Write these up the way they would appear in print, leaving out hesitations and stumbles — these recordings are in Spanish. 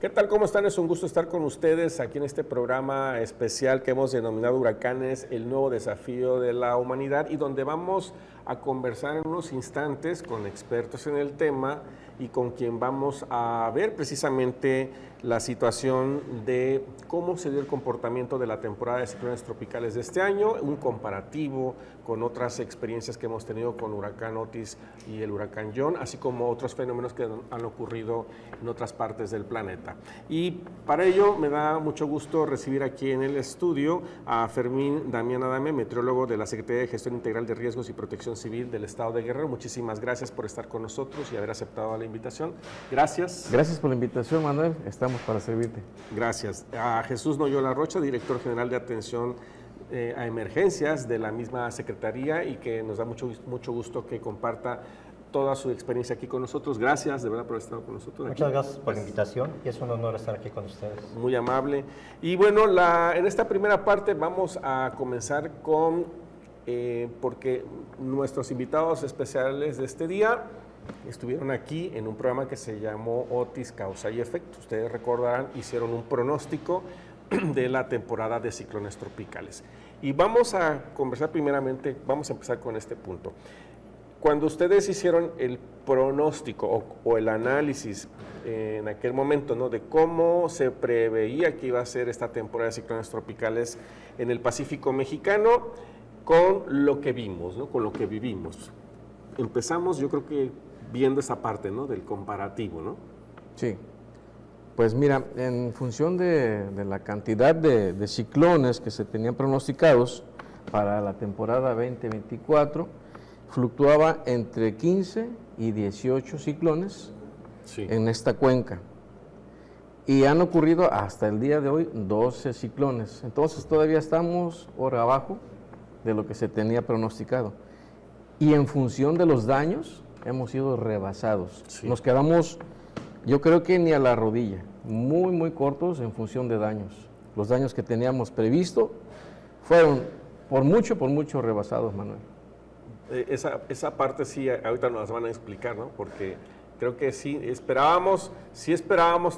¿Qué tal? ¿Cómo están? Es un gusto estar con ustedes aquí en este programa especial que hemos denominado Huracanes, el nuevo desafío de la humanidad, y donde vamos a conversar en unos instantes con expertos en el tema y con quien vamos a ver precisamente la situación de cómo se dio el comportamiento de la temporada de ciclones tropicales de este año, un comparativo con otras experiencias que hemos tenido con huracán Otis y el huracán John, así como otros fenómenos que han ocurrido en otras partes del planeta. Y para ello me da mucho gusto recibir aquí en el estudio a Fermín Damián Adame, meteorólogo de la Secretaría de Gestión Integral de Riesgos y Protección Civil del Estado de Guerrero. Muchísimas gracias por estar con nosotros y haber aceptado la invitación. Gracias. Gracias por la invitación, Manuel. Estamos para servirte. Gracias. A Jesús Noyola Rocha, director general de Atención a Emergencias de la misma Secretaría, y que nos da mucho gusto que comparta toda su experiencia aquí con nosotros. Gracias, de verdad, por estar con nosotros. Muchas gracias por la invitación y es un honor estar aquí con ustedes. Muy amable. Y bueno, en esta primera parte vamos a comenzar con, porque nuestros invitados especiales de este día estuvieron aquí en un programa que se llamó Otis, Causa y Efecto. Ustedes recordarán, hicieron un pronóstico de la temporada de ciclones tropicales. Y vamos a conversar primeramente, vamos a empezar con este punto. Cuando ustedes hicieron el pronóstico o el análisis en aquel momento, ¿no?, de cómo se preveía que iba a ser esta temporada de ciclones tropicales en el Pacífico mexicano, con lo que vimos, ¿no?, con lo que vivimos. Empezamos, yo creo que viendo esa parte, ¿no?, del comparativo, ¿no? Sí. Pues mira, en función de la cantidad de ciclones que se tenían pronosticados para la temporada 2024, fluctuaba entre 15 y 18 ciclones en esta cuenca. Y han ocurrido hasta el día de hoy 12 ciclones. Entonces todavía estamos por abajo de lo que se tenía pronosticado. Y en función de los daños, hemos sido rebasados. Sí. Nos quedamos, yo creo que ni a la rodilla, muy cortos en función de daños. Los daños que teníamos previsto fueron por mucho rebasados, Manuel. Esa parte sí, ahorita nos las van a explicar, ¿no? Porque creo que sí esperábamos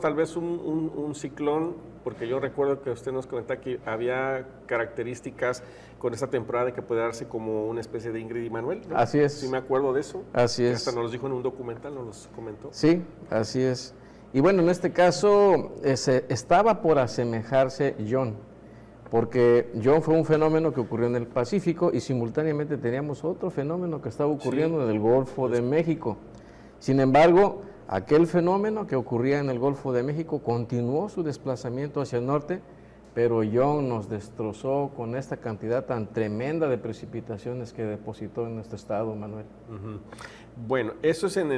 tal vez un ciclón, porque yo recuerdo que usted nos comentaba que había características con esta temporada de que puede darse como una especie de Ingrid y Manuel, ¿no? Así es. Sí me acuerdo de eso. Así es. Hasta nos lo dijo en un documental, nos los comentó. Sí, así es. Y bueno, en este caso estaba por asemejarse John, porque John fue un fenómeno que ocurrió en el Pacífico y simultáneamente teníamos otro fenómeno que estaba ocurriendo en el Golfo de México. Sin embargo, aquel fenómeno que ocurría en el Golfo de México continuó su desplazamiento hacia el norte, pero John nos destrozó con esta cantidad tan tremenda de precipitaciones que depositó en nuestro estado, Manuel. Bueno, eso es en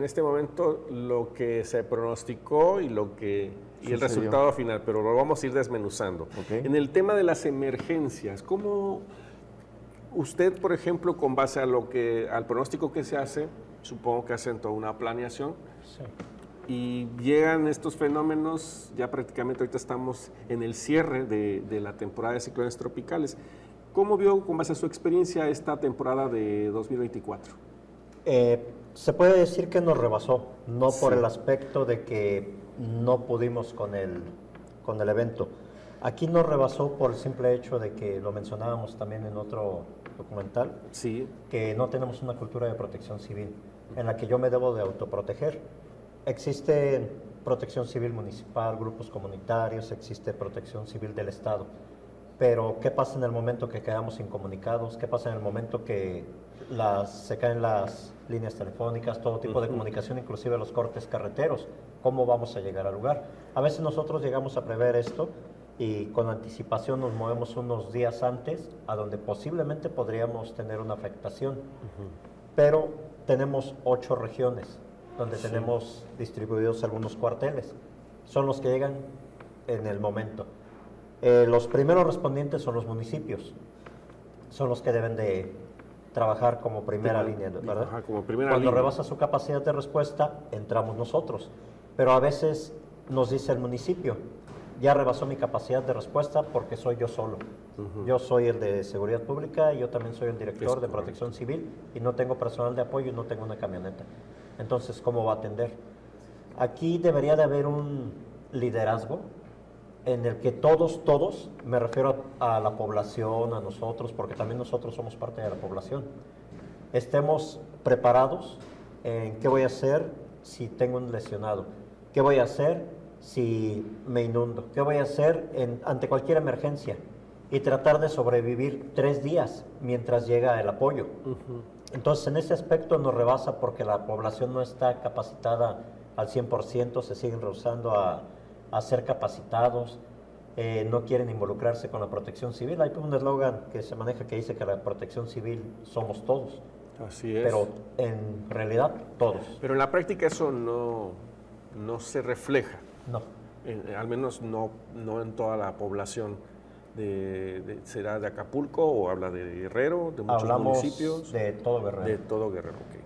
este momento lo que se pronosticó y el resultado final, pero lo vamos a ir desmenuzando. Okay. En el tema de las emergencias, ¿cómo usted, por ejemplo, con base al pronóstico que se hace, supongo que hacen toda una planeación? Sí. Y llegan estos fenómenos, ya prácticamente ahorita estamos en el cierre de la temporada de ciclones tropicales. ¿Cómo vio, con base a su experiencia, esta temporada de 2024? Se puede decir que nos rebasó, no por el aspecto de que no pudimos con el evento. Aquí nos rebasó por el simple hecho de que, lo mencionábamos también en otro documental, que no tenemos una cultura de protección civil, en la que yo me debo de autoproteger. Existe protección civil municipal, grupos comunitarios, existe protección civil del Estado. Pero, ¿qué pasa en el momento que quedamos incomunicados? ¿Qué pasa en el momento que se caen las líneas telefónicas, todo tipo de comunicación, inclusive los cortes carreteros? ¿Cómo vamos a llegar al lugar? A veces nosotros llegamos a prever esto y con anticipación nos movemos unos días antes a donde posiblemente podríamos tener una afectación. Pero tenemos 8 regiones donde tenemos distribuidos algunos cuarteles. Son los que llegan en el momento. Los primeros respondientes son los municipios, son los que deben de trabajar como primera línea, ¿verdad? Ajá, como primera Cuando línea. rebasa su capacidad de respuesta, entramos nosotros, pero a veces nos dice el municipio, ya rebasó mi capacidad de respuesta porque soy yo solo. Yo soy el de seguridad pública y yo también soy el director de protección civil y no tengo personal de apoyo y no tengo una camioneta. Entonces, ¿cómo va a atender? Aquí debería de haber un liderazgo en el que todos, me refiero a la población, a nosotros, porque también nosotros somos parte de la población, estemos preparados en qué voy a hacer si tengo un lesionado, qué voy a hacer si me inundo, qué voy a hacer ante cualquier emergencia y tratar de sobrevivir 3 días mientras llega el apoyo. Entonces, en ese aspecto nos rebasa porque la población no está capacitada al 100%, se siguen rehusando a ser capacitados, no quieren involucrarse con la protección civil. Hay un eslogan que se maneja que dice que la protección civil somos todos. Así es. Pero en realidad todos. Pero en la práctica eso no se refleja, No. al menos no en toda la población. ¿Será de Acapulco o habla de Guerrero, de muchos Hablamos municipios? de todo Guerrero. De todo Guerrero, ok.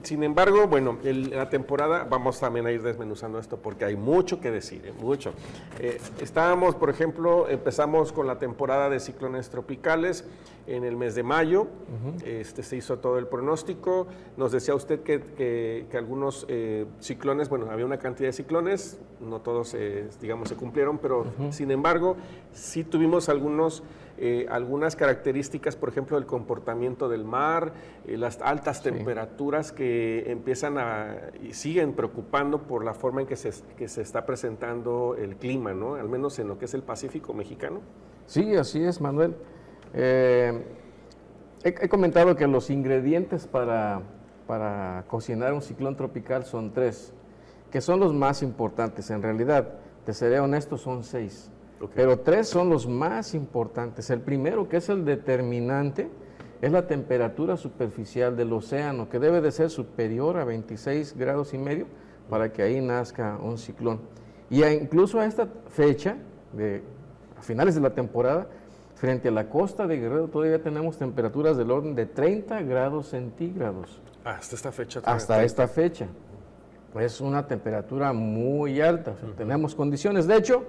Sin embargo, bueno, la temporada, vamos también a ir desmenuzando esto porque hay mucho que decir, mucho. Estábamos, por ejemplo, empezamos con la temporada de ciclones tropicales en el mes de mayo. Se hizo todo el pronóstico. Nos decía usted que algunos ciclones, bueno, había una cantidad de ciclones, no todos, digamos, se cumplieron, pero sin embargo, sí tuvimos algunas características, por ejemplo, del comportamiento del mar, las altas temperaturas que empiezan y siguen preocupando por la forma en que se está presentando el clima, ¿no? Al menos en lo que es el Pacífico mexicano. Sí, así es, Manuel. He comentado que los ingredientes para cocinar un ciclón tropical son 3, que son los más importantes. En realidad, te seré honesto, son 6. Okay. Pero 3 son los más importantes. El primero, que es el determinante, es la temperatura superficial del océano, que debe de ser superior a 26 grados y medio para que ahí nazca un ciclón. Y incluso a esta fecha, a finales de la temporada, frente a la costa de Guerrero todavía tenemos temperaturas del orden de 30 grados centígrados. Hasta esta fecha. Hasta esta fecha. Es una temperatura muy alta. O sea, tenemos condiciones. De hecho,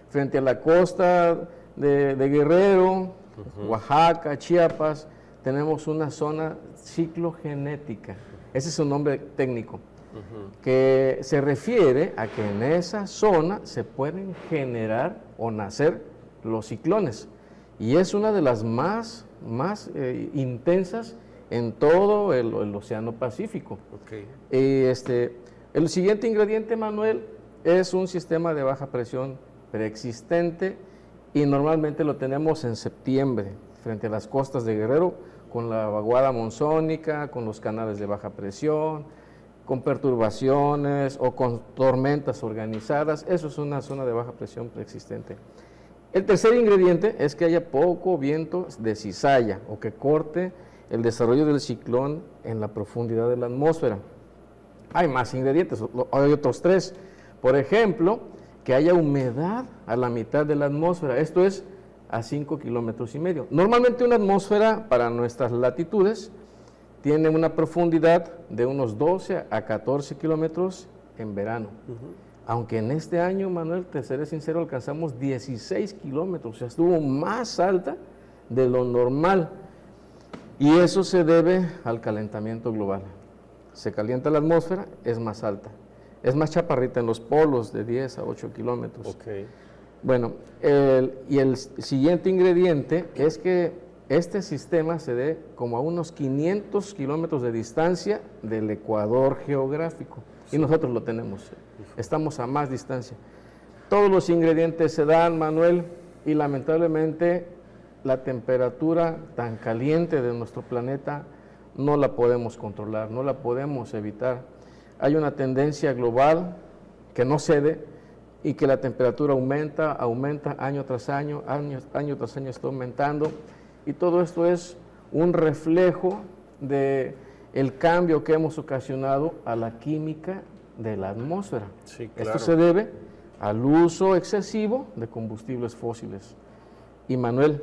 frente a la costa de Guerrero, Oaxaca, Chiapas, tenemos una zona ciclogenética. Ese es un nombre técnico, que se refiere a que en esa zona se pueden generar o nacer los ciclones. Y es una de las más intensas en todo el Océano Pacífico. Okay. El siguiente ingrediente, Manuel, es un sistema de baja presión preexistente y normalmente lo tenemos en septiembre, frente a las costas de Guerrero, con la vaguada monzónica, con los canales de baja presión, con perturbaciones o con tormentas organizadas. Eso es una zona de baja presión preexistente. El tercer ingrediente es que haya poco viento de cizalla o que corte el desarrollo del ciclón en la profundidad de la atmósfera. Hay más ingredientes, hay otros 3. Por ejemplo, que haya humedad a la mitad de la atmósfera, esto es a 5,5 kilómetros. Normalmente una atmósfera para nuestras latitudes tiene una profundidad de unos 12 a 14 kilómetros en verano. Aunque en este año, Manuel, te seré sincero, alcanzamos 16 kilómetros, o sea, estuvo más alta de lo normal. Y eso se debe al calentamiento global. Se calienta la atmósfera, es más alta. Es más chaparrita en los polos, de 10 a 8 kilómetros. Okay. Bueno, el siguiente ingrediente es que este sistema se dé como a unos 500 kilómetros de distancia del ecuador geográfico. Y nosotros lo tenemos, estamos a más distancia. Todos los ingredientes se dan, Manuel, y lamentablemente la temperatura tan caliente de nuestro planeta no la podemos controlar, no la podemos evitar. Hay una tendencia global que no cede y que la temperatura aumenta año tras año está aumentando. Y todo esto es un reflejo del cambio que hemos ocasionado a la química de la atmósfera. Sí, claro. Esto se debe al uso excesivo de combustibles fósiles. Y Manuel,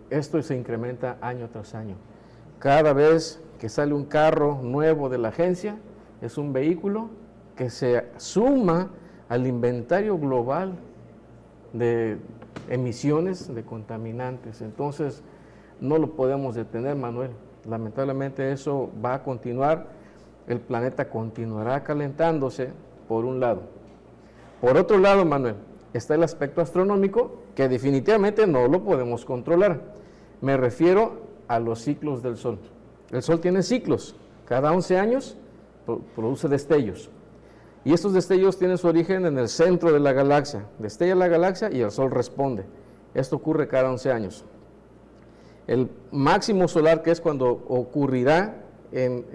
esto se incrementa año tras año. Cada vez que sale un carro nuevo de la agencia, es un vehículo que se suma al inventario global de emisiones de contaminantes. Entonces, no lo podemos detener, Manuel. Lamentablemente eso va a continuar el planeta continuará calentándose, por un lado. Por otro lado, Manuel, está el aspecto astronómico, que definitivamente no lo podemos controlar. Me refiero a los ciclos del Sol. El Sol tiene ciclos. Cada 11 años produce destellos. Y estos destellos tienen su origen en el centro de la galaxia. Destella la galaxia y el Sol responde. Esto ocurre cada 11 años. El máximo solar, que es cuando ocurrirá en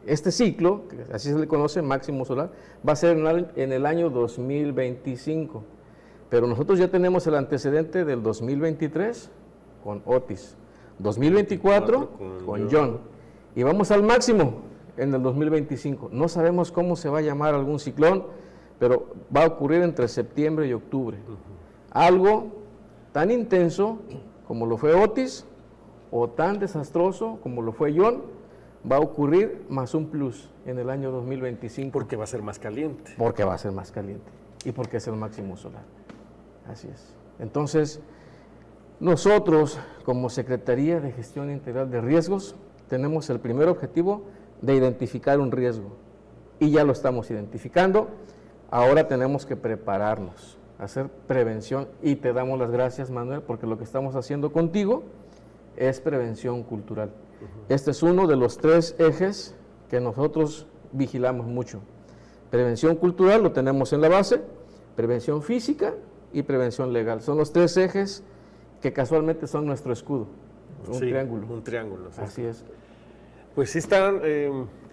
este ciclo, que así se le conoce, máximo solar, va a ser en el año 2025. Pero nosotros ya tenemos el antecedente del 2023 con Otis, 2024 con John, y vamos al máximo en el 2025. No sabemos cómo se va a llamar algún ciclón, pero va a ocurrir entre septiembre y octubre. Algo tan intenso como lo fue Otis, o tan desastroso como lo fue John, va a ocurrir más un plus en el año 2025. Porque va a ser más caliente. Porque va a ser más caliente y porque es el máximo solar. Así es. Entonces, nosotros, como Secretaría de Gestión Integral de Riesgos, tenemos el primer objetivo de identificar un riesgo. Y ya lo estamos identificando. Ahora tenemos que prepararnos, hacer prevención. Y te damos las gracias, Manuel, porque lo que estamos haciendo contigo es prevención cultural. Este es uno de los 3 ejes que nosotros vigilamos mucho. Prevención cultural lo tenemos en la base, prevención física y prevención legal. Son los 3 ejes que casualmente son nuestro escudo, un triángulo. Un triángulo. Sí. Así es. Pues sí están,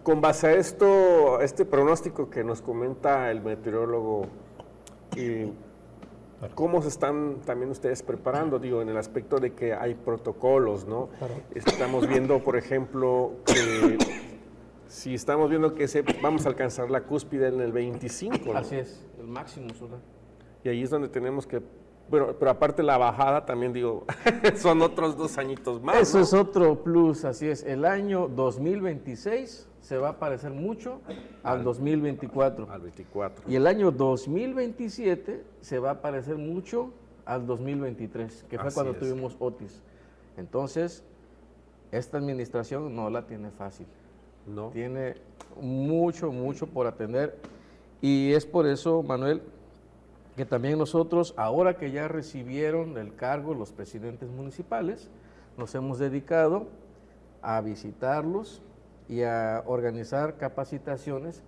con base a esto, este pronóstico que nos comenta el meteorólogo, ¿cómo se están también ustedes preparando? Digo, en el aspecto de que hay protocolos, ¿no? Claro. Estamos viendo, por ejemplo, que si estamos viendo que vamos a alcanzar la cúspide en el 25, ¿no? Así es, el máximo solar. Y ahí es donde tenemos que, pero aparte la bajada también, digo, son otros 2 añitos más, Eso ¿no? es otro plus, así es. El año 2026 se va a parecer mucho al 2024. Al 24. Y el año 2027 se va a parecer mucho al 2023, que fue Así cuando es. tuvimos Otis. Entonces, esta administración no la tiene fácil. ¿No? Tiene mucho, mucho por atender. Y es por eso, Manuel, que también nosotros, ahora que ya recibieron el cargo los presidentes municipales, nos hemos dedicado a visitarlos y a organizar capacitaciones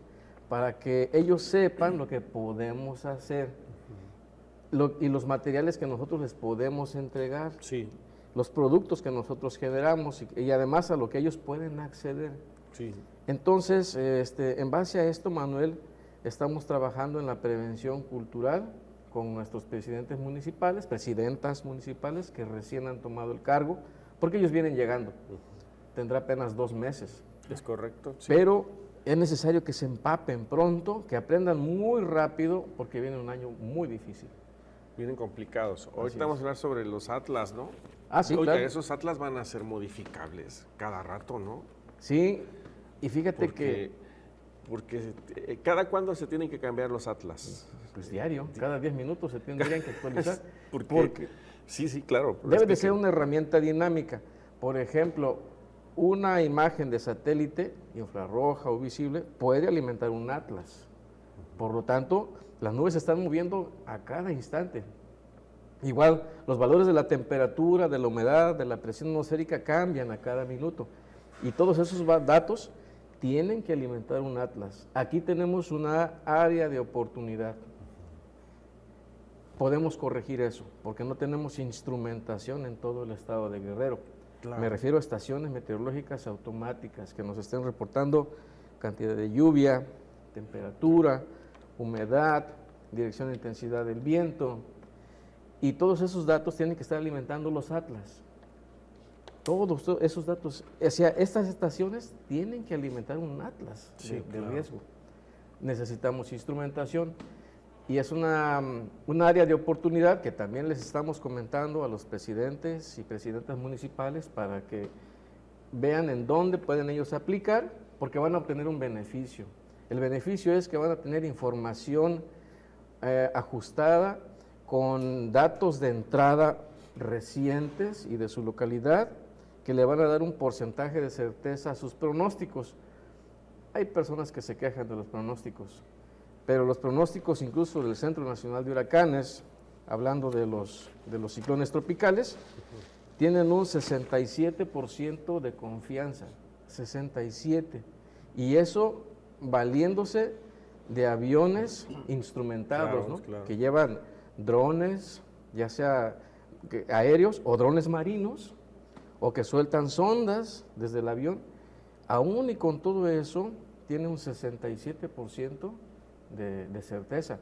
para que ellos sepan lo que podemos hacer y los materiales que nosotros les podemos entregar, Sí, los productos que nosotros generamos y además a lo que ellos pueden acceder. sí. Entonces, en base a esto, Manuel, estamos trabajando en la prevención cultural con nuestros presidentes municipales, presidentas municipales que recién han tomado el cargo, porque ellos vienen llegando. Tendrá apenas 2 meses. ¿Es correcto? Sí. Pero es necesario que se empapen pronto, que aprendan muy rápido, porque viene un año muy difícil. Vienen complicados. Ahorita Así vamos es. a hablar sobre los atlas, ¿no? Ah, sí, Oye, claro. esos atlas van a ser modificables cada rato, ¿no? Sí, y fíjate que Porque ¿cada cuándo se tienen que cambiar los atlas? pues diario, cada 10 minutos se tendrían que actualizar. Porque sí, claro. Debe de ser una herramienta dinámica. Por ejemplo, una imagen de satélite, infrarroja o visible, puede alimentar un atlas. Por lo tanto, las nubes se están moviendo a cada instante. Igual, los valores de la temperatura, de la humedad, de la presión atmosférica cambian a cada minuto. Y todos esos datos tienen que alimentar un atlas. Aquí tenemos una área de oportunidad. Podemos corregir eso, porque no tenemos instrumentación en todo el estado de Guerrero. Claro. Me refiero a estaciones meteorológicas automáticas que nos estén reportando cantidad de lluvia, temperatura, humedad, dirección de intensidad del viento. Y todos esos datos tienen que estar alimentando los atlas. Todos esos datos, o sea, estas estaciones tienen que alimentar un atlas Sí, de claro. riesgo. Necesitamos instrumentación y es un área de oportunidad que también les estamos comentando a los presidentes y presidentas municipales para que vean en dónde pueden ellos aplicar, porque van a obtener un beneficio. El beneficio es que van a tener información ajustada con datos de entrada recientes y de su localidad, que le van a dar un porcentaje de certeza a sus pronósticos. hay personas que se quejan de los pronósticos, pero los pronósticos incluso del Centro Nacional de Huracanes, hablando de los ciclones tropicales, tienen un 67% de confianza, 67%, y eso valiéndose de aviones instrumentados, Claro, ¿no? claro. Que llevan drones, ya sea aéreos o drones marinos, o que sueltan sondas desde el avión. Aún y con todo eso, tiene un 67% de certeza.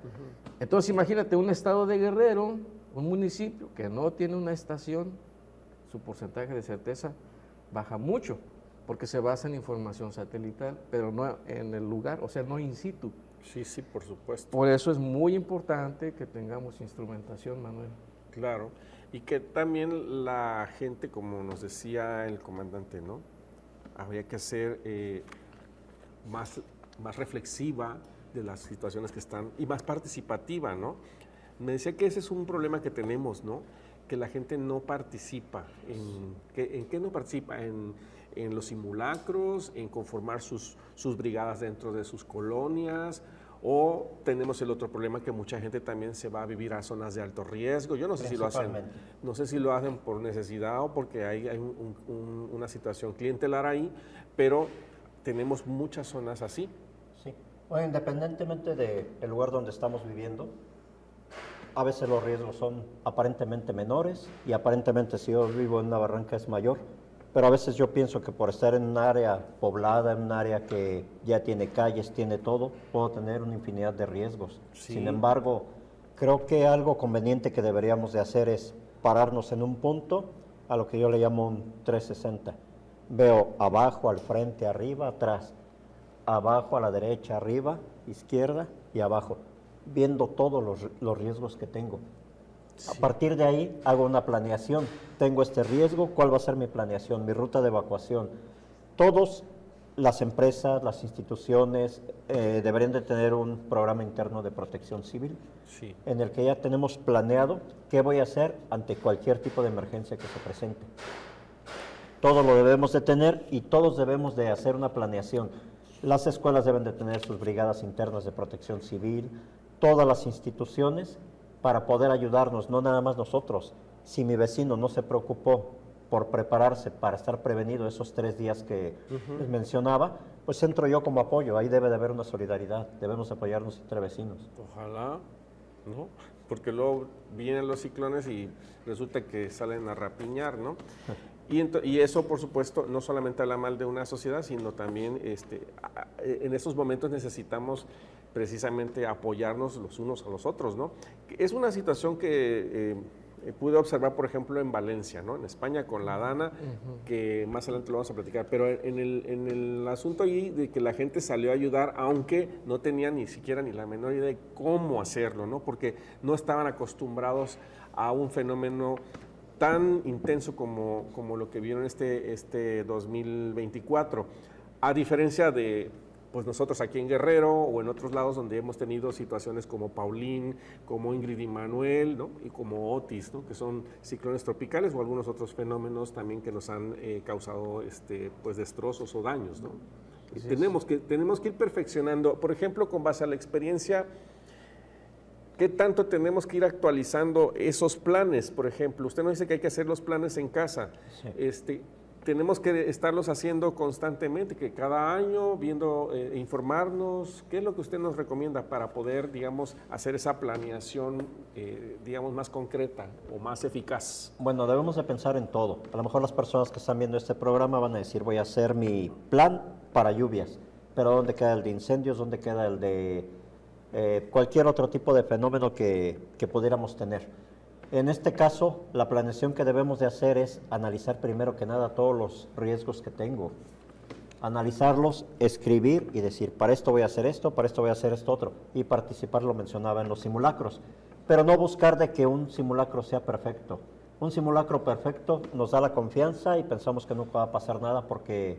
Entonces imagínate un estado de Guerrero, un municipio que no tiene una estación, su porcentaje de certeza baja mucho, porque se basa en información satelital, pero no en el lugar, o sea, no in situ. Sí, sí, por supuesto. Por eso es muy importante que tengamos instrumentación, Manuel. Claro. Y que también la gente, como nos decía el comandante, ¿no? Habría que ser más reflexiva de las situaciones que están y más participativa, ¿no? Me decía que ese es un problema que tenemos, ¿no? Que la gente no participa. ¿En qué no participa? En los simulacros, en conformar sus brigadas dentro de sus colonias, o tenemos el otro problema que mucha gente también se va a vivir a zonas de alto riesgo. Yo no sé si lo hacen, no sé si lo hacen por necesidad o porque hay una situación clientelar ahí, pero tenemos muchas zonas así. Sí. Bueno, independientemente del lugar donde estamos viviendo, a veces los riesgos son aparentemente menores y aparentemente si yo vivo en una barranca es mayor, pero a veces yo pienso que por estar en un área poblada, en un área que ya tiene calles, tiene todo, puedo tener una infinidad de riesgos. Sí. Sin embargo, creo que algo conveniente que deberíamos de hacer es pararnos en un punto, a lo que yo le llamo un 360. Veo abajo, al frente, arriba, atrás, abajo, a la derecha, arriba, izquierda y abajo, viendo todos los riesgos que tengo. Sí. A partir de ahí hago una planeación. Tengo este riesgo, ¿cuál va a ser mi planeación, mi ruta de evacuación? Todas las empresas, las instituciones deberían de tener un programa interno de protección civil, sí, en el que ya tenemos planeado qué voy a hacer ante cualquier tipo de emergencia que se presente. Todo lo debemos de tener y todos debemos de hacer una planeación. Las escuelas deben de tener sus brigadas internas de protección civil, todas las instituciones, para poder ayudarnos, no nada más nosotros. Si mi vecino no se preocupó por prepararse para estar prevenido esos 3 días que les mencionaba, pues entro yo como apoyo. Ahí debe de haber una solidaridad, debemos apoyarnos entre vecinos. Ojalá, ¿no? Porque luego vienen los ciclones y resulta que salen a rapiñar, ¿no? Y eso, por supuesto, no solamente habla mal de una sociedad, sino también en esos momentos necesitamos precisamente apoyarnos los unos a los otros, ¿no? Es una situación que pude observar, por ejemplo, en Valencia, ¿no? En España con la Dana, que más adelante lo vamos a platicar, pero en el asunto ahí de que la gente salió a ayudar, aunque no tenía ni siquiera ni la menor idea de cómo hacerlo, ¿no? Porque no estaban acostumbrados a un fenómeno tan intenso como lo que vieron este 2024, a diferencia de pues nosotros aquí en Guerrero o en otros lados donde hemos tenido situaciones como Paulín, como Ingrid y Manuel, ¿no? Y como Otis, ¿no? Que son ciclones tropicales o algunos otros fenómenos también que nos han causado pues destrozos o daños, ¿no? Tenemos que ir perfeccionando, por ejemplo, con base a la experiencia. ¿Qué tanto tenemos que ir actualizando esos planes? Por ejemplo, usted nos dice que hay que hacer los planes en casa. Sí. Tenemos que estarlos haciendo constantemente, que cada año viendo, informarnos. ¿Qué es lo que usted nos recomienda para poder, digamos, hacer esa planeación, digamos, más concreta o más eficaz? Bueno, debemos de pensar en todo. A lo mejor las personas que están viendo este programa van a decir, voy a hacer mi plan para lluvias, pero ¿dónde queda el de incendios? ¿Dónde queda el de cualquier otro tipo de fenómeno que pudiéramos tener? En este caso, la planeación que debemos de hacer es analizar primero que nada todos los riesgos que tengo. Analizarlos, escribir y decir, para esto voy a hacer esto, para esto voy a hacer esto otro. Y participar, lo mencionaba, en los simulacros. Pero no buscar de que un simulacro sea perfecto. Un simulacro perfecto nos da la confianza y pensamos que no va a pasar nada porque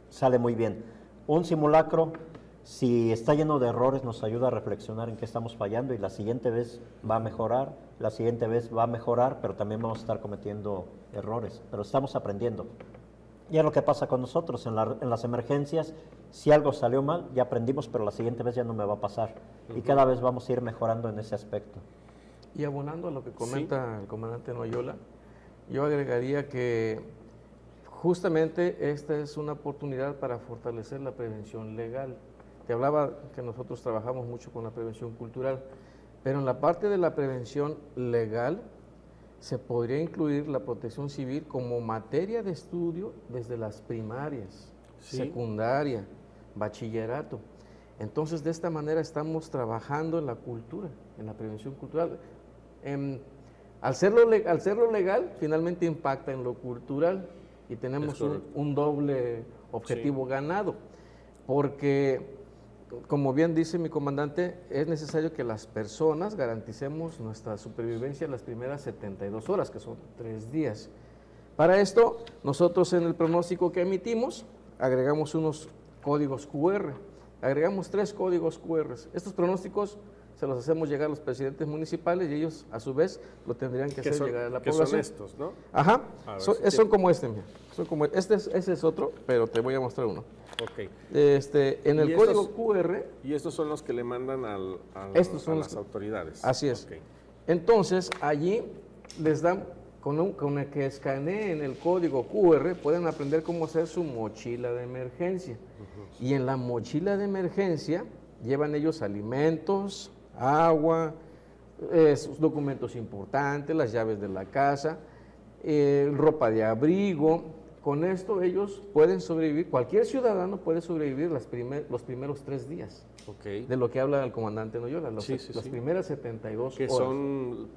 sale muy bien. Un simulacro, si está lleno de errores, nos ayuda a reflexionar en qué estamos fallando y la siguiente vez va a mejorar, la siguiente vez va a mejorar, pero también vamos a estar cometiendo errores, pero estamos aprendiendo. Y es lo que pasa con nosotros en las emergencias. Si algo salió mal, ya aprendimos, pero la siguiente vez ya no me va a pasar. Y cada vez vamos a ir mejorando en ese aspecto. Y abonando a lo que comenta el comandante Noyola, yo agregaría que justamente esta es una oportunidad para fortalecer la prevención legal. Te hablaba que nosotros trabajamos mucho con la prevención cultural, pero en la parte de la prevención legal se podría incluir la protección civil como materia de estudio desde las primarias, secundaria, bachillerato. Entonces, de esta manera estamos trabajando en la cultura, en la prevención cultural. Al serlo legal, finalmente impacta en lo cultural y tenemos un doble objetivo ganado, porque, como bien dice mi comandante, es necesario que las personas garanticemos nuestra supervivencia las primeras 72 horas, que son 3 días. Para esto, nosotros en el pronóstico que emitimos, agregamos unos códigos QR, agregamos 3 códigos QR. Estos pronósticos se los hacemos llegar a los presidentes municipales y ellos, a su vez, lo tendrían que hacer llegar a la población. Son estos, ¿no? Ajá, son como este, mira. Ese es otro, pero te voy a mostrar uno. Ok. En el código QR... Y estos son los que le mandan a las autoridades. Así es. Okay. Entonces, allí les dan, con el que escaneen el código QR, pueden aprender cómo hacer su mochila de emergencia. Y en la mochila de emergencia llevan ellos alimentos, agua, sus documentos importantes, las llaves de la casa, ropa de abrigo. Con esto ellos pueden sobrevivir, cualquier ciudadano puede sobrevivir los primeros 3 días. Okay. De lo que habla el comandante Noyola, las primeras 72 que horas. Son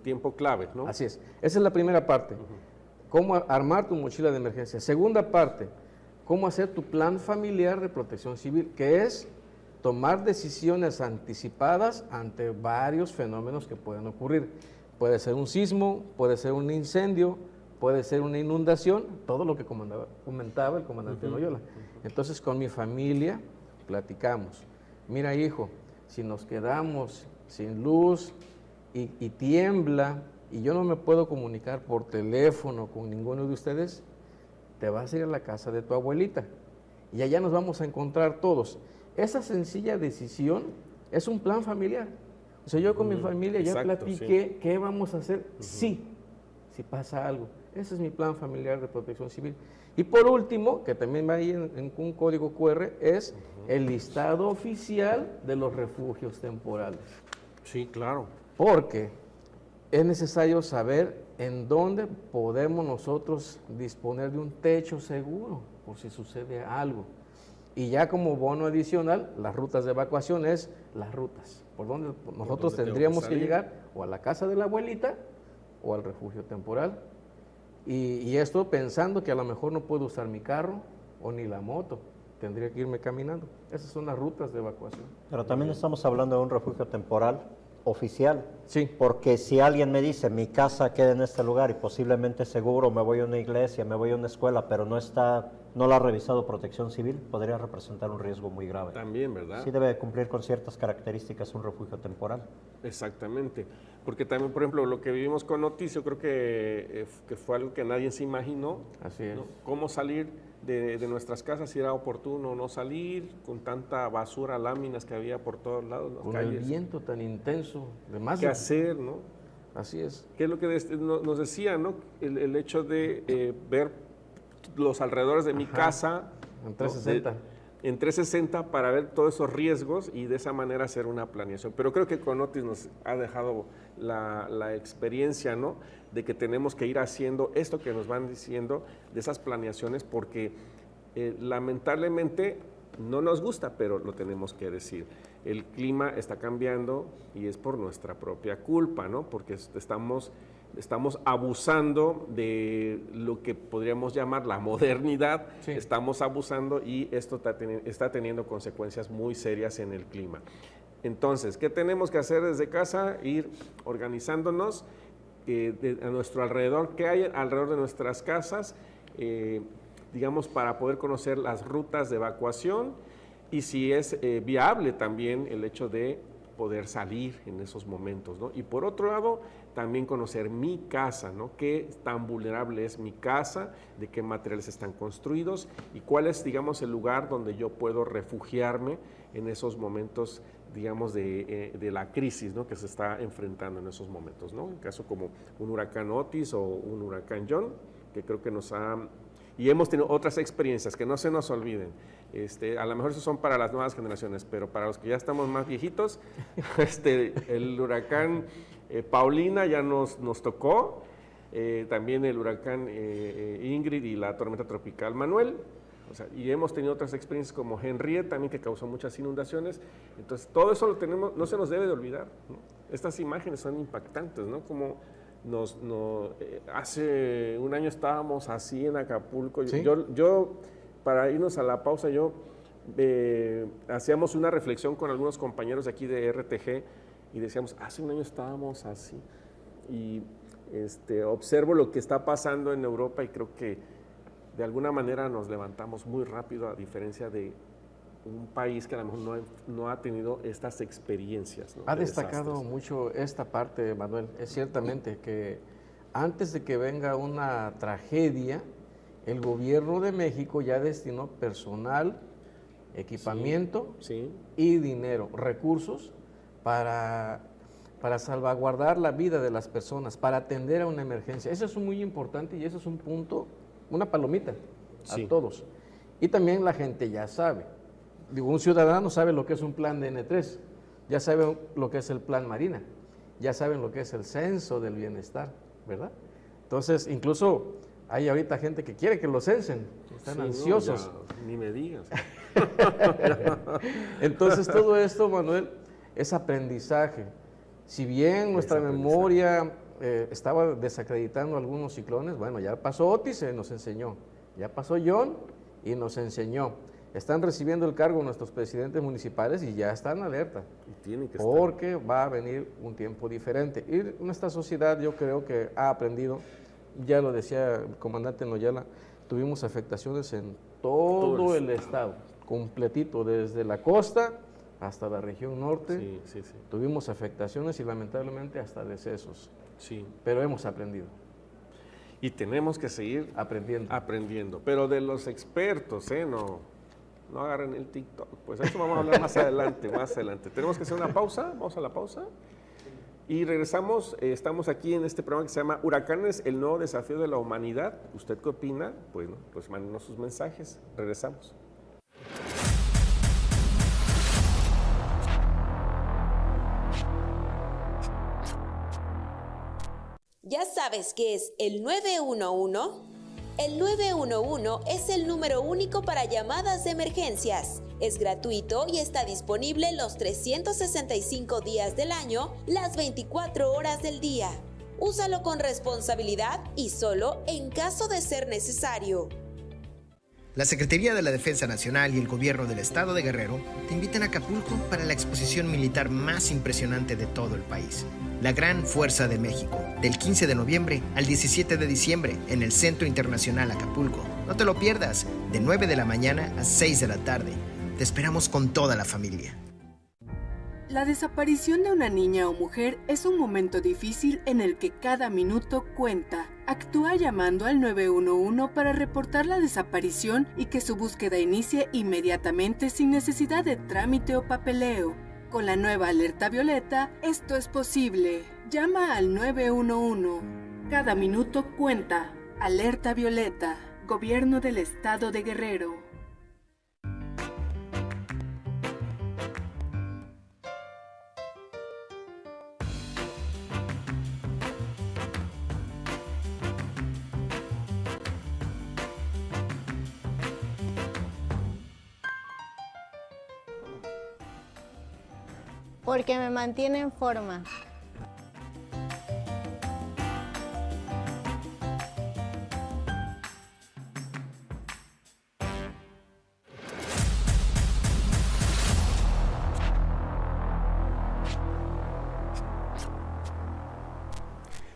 tiempo clave, ¿no? Así es. Esa es la primera parte. Cómo armar tu mochila de emergencia. Segunda parte, cómo hacer tu plan familiar de protección civil, que es tomar decisiones anticipadas ante varios fenómenos que pueden ocurrir. Puede ser un sismo, puede ser un incendio, puede ser una inundación, todo lo que comentaba el comandante Noyola. Entonces, con mi familia platicamos. Mira, hijo, si nos quedamos sin luz y tiembla y yo no me puedo comunicar por teléfono con ninguno de ustedes, te vas a ir a la casa de tu abuelita y allá nos vamos a encontrar todos. Esa sencilla decisión es un plan familiar. O sea, yo con mi familia ya platiqué qué vamos a hacer si pasa algo. Ese es mi plan familiar de protección civil. Y por último, que también va ahí en un código QR, es el listado oficial de los refugios temporales. Sí, claro. Porque es necesario saber en dónde podemos nosotros disponer de un techo seguro por si sucede algo. Y ya como bono adicional, las rutas de evacuación es las rutas, por donde nosotros tendríamos que llegar o a la casa de la abuelita o al refugio temporal. Y esto pensando que a lo mejor no puedo usar mi carro o ni la moto, tendría que irme caminando. Esas son las rutas de evacuación. Pero también estamos hablando de un refugio temporal oficial. Sí. Porque si alguien me dice, mi casa queda en este lugar y posiblemente seguro me voy a una iglesia, me voy a una escuela, pero no la ha revisado Protección Civil, podría representar un riesgo muy grave. También, ¿verdad? Sí debe cumplir con ciertas características un refugio temporal. Exactamente. Porque también, por ejemplo, lo que vivimos con Noticio, creo que fue algo que nadie se imaginó. Así es. ¿No? Cómo salir de nuestras casas, si era oportuno o no salir, con tanta basura, láminas que había por todos lados, las con calles. el viento tan intenso. ¿Qué hacer, no? Así es. ¿Qué es lo que nos decía, no? El hecho de ver los alrededores de mi casa. En 360. En 360 para ver todos esos riesgos y de esa manera hacer una planeación. Pero creo que con Otis nos ha dejado la experiencia, ¿no? De que tenemos que ir haciendo esto que nos van diciendo, de esas planeaciones, porque lamentablemente no nos gusta, pero lo tenemos que decir. El clima está cambiando y es por nuestra propia culpa, ¿no? Porque estamos abusando de lo que podríamos llamar la modernidad, sí. Estamos abusando y esto está teniendo consecuencias muy serias en el clima. Entonces, ¿qué tenemos que hacer desde casa? Ir organizándonos a nuestro alrededor, ¿qué hay alrededor de nuestras casas? Digamos, para poder conocer las rutas de evacuación y si es viable también el hecho de poder salir en esos momentos, ¿no? Y por otro lado, también conocer mi casa, ¿no? Qué tan vulnerable es mi casa, de qué materiales están construidos y cuál es, digamos, el lugar donde yo puedo refugiarme en esos momentos, digamos, de la crisis, ¿no? Que se está enfrentando en esos momentos, ¿no? En caso como un huracán Otis o un huracán John, que creo que nos ha... Y hemos tenido otras experiencias que no se nos olviden. A lo mejor eso son para las nuevas generaciones, pero para los que ya estamos más viejitos, el huracán Paulina ya nos tocó, también el huracán Ingrid y la tormenta tropical Manuel, o sea, y hemos tenido otras experiencias como Henriette también, que causó muchas inundaciones. Entonces todo eso lo tenemos, no se nos debe de olvidar, ¿no? Estas imágenes son impactantes, ¿no? Como hace un año estábamos así en Acapulco. ¿Sí? Yo, para irnos a la pausa, hacíamos una reflexión con algunos compañeros de aquí de RTG y decíamos, hace un año estábamos así. Y observo lo que está pasando en Europa y creo que de alguna manera nos levantamos muy rápido, a diferencia de un país que a lo mejor no ha tenido estas experiencias, ¿no? Ha destacado mucho esta parte, Manuel. Es ciertamente que antes de que venga una tragedia, el gobierno de México ya destinó personal, equipamiento y dinero, recursos para salvaguardar la vida de las personas, para atender a una emergencia. Eso es muy importante y eso es un punto, una palomita a todos. Y también la gente ya sabe. Digo, un ciudadano sabe lo que es un plan de N3, ya sabe lo que es el plan Marina, ya saben lo que es el censo del bienestar, ¿verdad? Entonces, incluso hay ahorita gente que quiere que lo censen, están ansiosos. No, ni me digas. Entonces, todo esto, Manuel, es aprendizaje. Si bien nuestra memoria estaba desacreditando algunos ciclones, bueno, ya pasó Otis y nos enseñó, ya pasó John y nos enseñó. Están recibiendo el cargo nuestros presidentes municipales y ya están alerta. Y tienen que porque va a venir un tiempo diferente. Y nuestra sociedad, yo creo que ha aprendido, ya lo decía el comandante Noyala, tuvimos afectaciones en todo el estado, completito, desde la costa hasta la región norte. Sí. Tuvimos afectaciones y lamentablemente hasta decesos. Sí. Pero hemos aprendido. Y tenemos que seguir aprendiendo. Pero de los expertos, no agarren el TikTok. Pues eso vamos a hablar más adelante. Tenemos que hacer una pausa. Vamos a la pausa. Y regresamos. Estamos aquí en este programa que se llama Huracanes, el nuevo desafío de la humanidad. ¿Usted qué opina? Bueno, pues mándenos sus mensajes. Regresamos. ¿Ya sabes qué es el 911? El 911 es el número único para llamadas de emergencias. Es gratuito y está disponible los 365 días del año, las 24 horas del día. Úsalo con responsabilidad y solo en caso de ser necesario. La Secretaría de la Defensa Nacional y el Gobierno del Estado de Guerrero te invitan a Acapulco para la exposición militar más impresionante de todo el país. La Gran Fuerza de México, del 15 de noviembre al 17 de diciembre en el Centro Internacional Acapulco. No te lo pierdas, de 9 de la mañana a 6 de la tarde. Te esperamos con toda la familia. La desaparición de una niña o mujer es un momento difícil en el que cada minuto cuenta. Actúa llamando al 911 para reportar la desaparición y que su búsqueda inicie inmediatamente sin necesidad de trámite o papeleo. Con la nueva alerta violeta, esto es posible. Llama al 911. Cada minuto cuenta. Alerta violeta. Gobierno del Estado de Guerrero. Porque me mantiene en forma.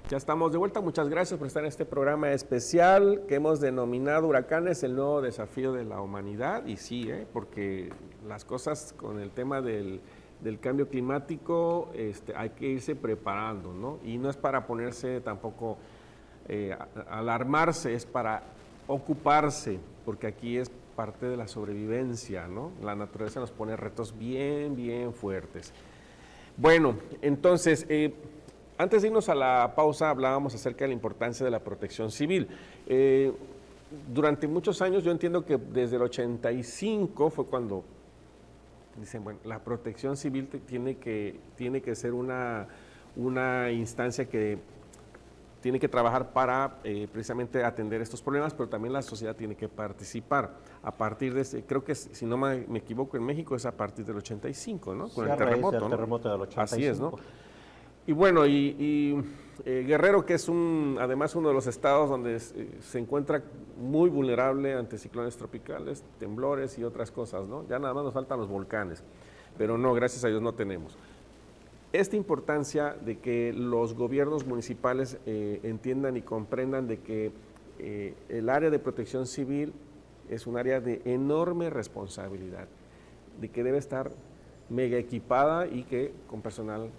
Ya estamos de vuelta. Muchas gracias por estar en este programa especial que hemos denominado Huracanes, el nuevo desafío de la humanidad. Y sí, porque las cosas con el tema del del cambio climático, hay que irse preparando, ¿no? Y no es para ponerse tampoco, alarmarse, es para ocuparse, porque aquí es parte de la sobrevivencia, ¿no? La naturaleza nos pone retos bien, bien fuertes. Bueno, entonces, antes de irnos a la pausa, hablábamos acerca de la importancia de la protección civil. Durante muchos años, yo entiendo que desde el 85 fue cuando dicen, bueno, la protección civil tiene que ser una instancia que tiene que trabajar para precisamente atender estos problemas, pero también la sociedad tiene que participar. A partir de, creo que si no me equivoco, en México es a partir del 85, ¿no? Con el terremoto, ¿no? Terremoto del 85. Así es, ¿no? Y bueno, Guerrero, que es además uno de los estados donde se encuentra muy vulnerable ante ciclones tropicales, temblores y otras cosas, ¿no? Ya nada más nos faltan los volcanes, pero no, gracias a Dios no tenemos. Esta importancia de que los gobiernos municipales entiendan y comprendan de que el área de protección civil es un área de enorme responsabilidad, de que debe estar mega equipada y que con personal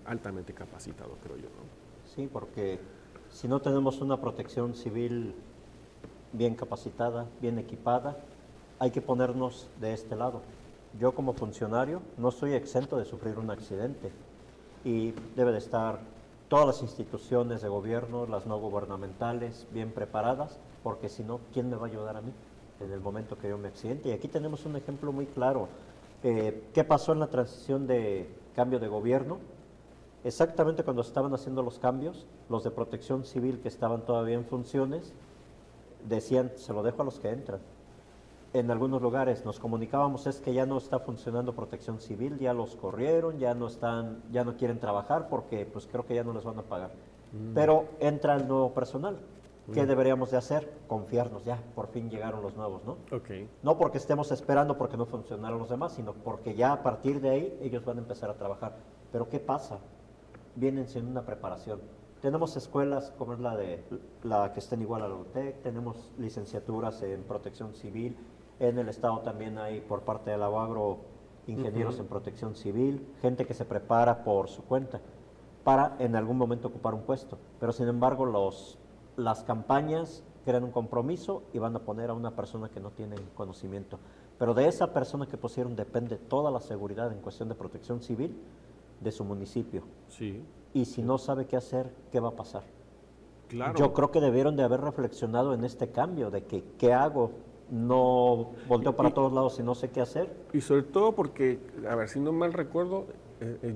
altamente capacitado, creo yo, ¿no? Sí, porque si no tenemos una protección civil bien capacitada, bien equipada, hay que ponernos de este lado. Yo como funcionario no estoy exento de sufrir un accidente y debe de estar todas las instituciones de gobierno, las no gubernamentales, bien preparadas, porque si no, ¿quién me va a ayudar a mí en el momento que yo me accidente? Y aquí tenemos un ejemplo muy claro. ¿Qué pasó en la transición de cambio de gobierno? Exactamente cuando estaban haciendo los cambios, los de protección civil que estaban todavía en funciones, decían, se lo dejo a los que entran. En algunos lugares nos comunicábamos, es que ya no está funcionando protección civil, ya los corrieron, ya no quieren trabajar porque pues creo que ya no les van a pagar. Pero entra el nuevo personal. ¿Qué deberíamos de hacer? Confiarnos, ya, por fin llegaron los nuevos, ¿no? Okay. No porque estemos esperando porque no funcionaron los demás, sino porque ya a partir de ahí ellos van a empezar a trabajar. Pero ¿qué pasa? Vienen sin una preparación. Tenemos escuelas como es la que estén igual a la UTEC, tenemos licenciaturas en protección civil, en el estado también hay por parte de la UAGRO ingenieros en protección civil, gente que se prepara por su cuenta para en algún momento ocupar un puesto. Pero sin embargo las campañas crean un compromiso y van a poner a una persona que no tiene conocimiento. Pero de esa persona que pusieron depende toda la seguridad en cuestión de protección civil de su municipio. Sí. Y si no sabe qué hacer, ¿qué va a pasar? Claro. Yo creo que debieron de haber reflexionado en este cambio de que, ¿qué hago? No volteo para todos lados y no sé qué hacer. Y sobre todo porque, a ver, si no mal recuerdo,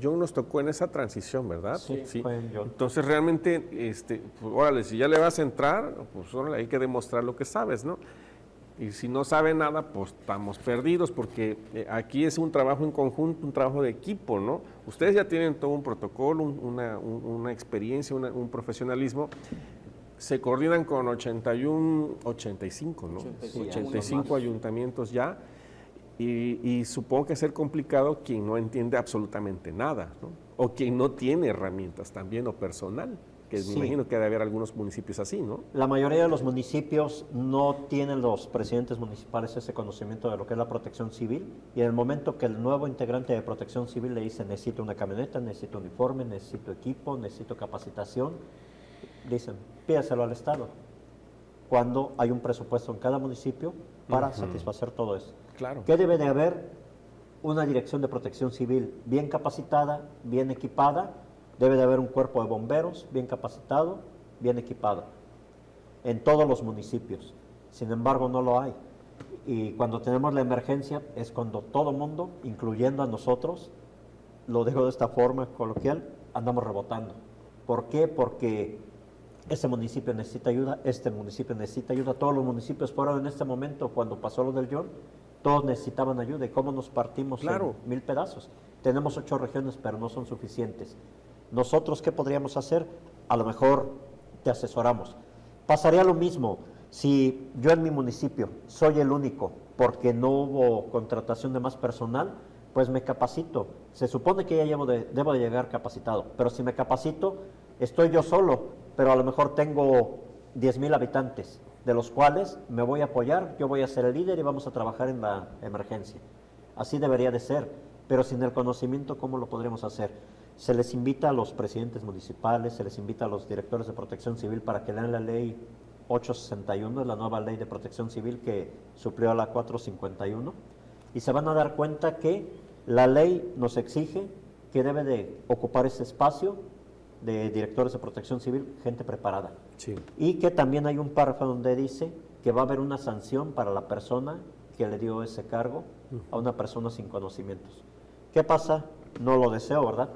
John nos tocó en esa transición, ¿verdad? Sí. Fue en John. Entonces realmente, pues, órale, si ya le vas a entrar, pues órale, hay que demostrar lo que sabes, ¿no? Y si no sabe nada, pues estamos perdidos, porque aquí es un trabajo en conjunto, un trabajo de equipo, ¿no? Ustedes ya tienen todo un protocolo, una experiencia, un profesionalismo. Se coordinan con 85, ¿no? 85 ayuntamientos ya, y supongo que es ser complicado quien no entiende absolutamente nada, ¿no? O quien no tiene herramientas también o personal, que me imagino que debe haber algunos municipios así, ¿no? La mayoría de los municipios no tienen los presidentes municipales ese conocimiento de lo que es la protección civil, y en el momento que el nuevo integrante de protección civil le dice necesito una camioneta, necesito uniforme, necesito equipo, necesito capacitación, dicen pídaselo al Estado, cuando hay un presupuesto en cada municipio para satisfacer todo eso. Claro. ¿Qué debe de haber? Una dirección de protección civil bien capacitada, bien equipada. Debe de haber un cuerpo de bomberos bien capacitado, bien equipado, en todos los municipios. Sin embargo, no lo hay. Y cuando tenemos la emergencia es cuando todo mundo, incluyendo a nosotros, lo dejo de esta forma coloquial, andamos rebotando. ¿Por qué? Porque ese municipio necesita ayuda, este municipio necesita ayuda. Todos los municipios fueron en este momento, cuando pasó lo del John, todos necesitaban ayuda. ¿Y cómo nos partimos en 1000 pedazos? Tenemos 8 regiones, pero no son suficientes. ¿Nosotros qué podríamos hacer? A lo mejor te asesoramos. Pasaría lo mismo si yo en mi municipio soy el único, porque no hubo contratación de más personal, pues me capacito. Se supone que ya debo de llegar capacitado, pero si me capacito, estoy yo solo, pero a lo mejor tengo 10,000 habitantes, de los cuales me voy a apoyar, yo voy a ser el líder y vamos a trabajar en la emergencia. Así debería de ser. pero sin el conocimiento, ¿cómo lo podremos hacer? Se les invita a los presidentes municipales, se les invita a los directores de protección civil para que lean la ley 861, la nueva ley de protección civil que suplió a la 451, y se van a dar cuenta que la ley nos exige que debe de ocupar ese espacio de directores de protección civil gente preparada. Sí. Y que también hay un párrafo donde dice que va a haber una sanción para la persona que le dio ese cargo a una persona sin conocimientos. ¿Qué pasa? No lo deseo, ¿verdad?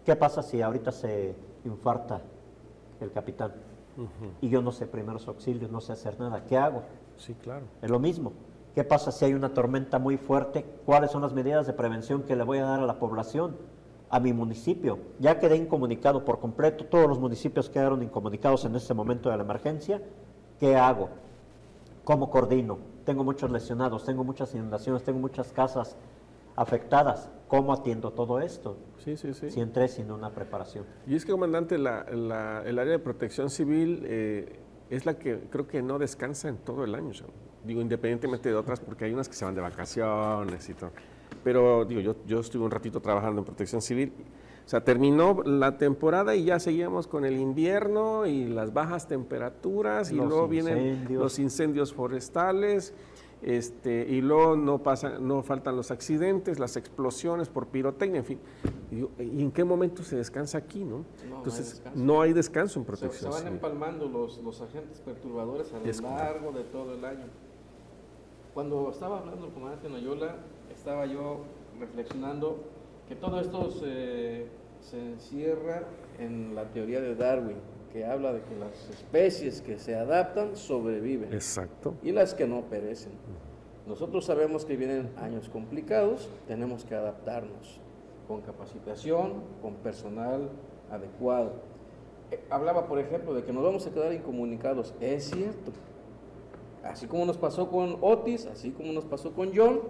¿Qué pasa si ahorita se infarta el capitán? Y yo no sé primeros auxilios, no sé hacer nada. ¿Qué hago? Sí, claro. Es lo mismo. ¿Qué pasa si hay una tormenta muy fuerte? ¿Cuáles son las medidas de prevención que le voy a dar a la población, a mi municipio? Ya quedé incomunicado por completo, todos los municipios quedaron incomunicados en este momento de la emergencia. ¿Qué hago? ¿Cómo coordino? Tengo muchos lesionados, tengo muchas inundaciones, tengo muchas casas afectadas. ¿Cómo atiendo todo esto? Sí, sí, sí. Si entré sin una preparación. Y es que, comandante, el área de protección civil es la que creo que no descansa en todo el año. Digo, independientemente de otras, porque hay unas que se van de vacaciones y todo. Pero, digo, yo estuve un ratito trabajando en protección civil. O sea, terminó la temporada y ya seguíamos con el invierno y las bajas temperaturas y luego vienen los incendios forestales. Y luego no faltan los accidentes, las explosiones por pirotecnia, en fin. ¿Y en qué momento se descansa aquí, no? Entonces, no hay descanso en protección. Se van empalmando los agentes perturbadores a lo largo de todo el año. Cuando estaba hablando el comandante Noyola, estaba yo reflexionando que todo esto se encierra en la teoría de Darwin, que habla de que las especies que se adaptan sobreviven. Exacto. Y las que no perecen. Nosotros sabemos que vienen años complicados, tenemos que adaptarnos con capacitación, con personal adecuado. Hablaba, por ejemplo, de que nos vamos a quedar incomunicados. Es cierto. Así como nos pasó con Otis, así como nos pasó con John,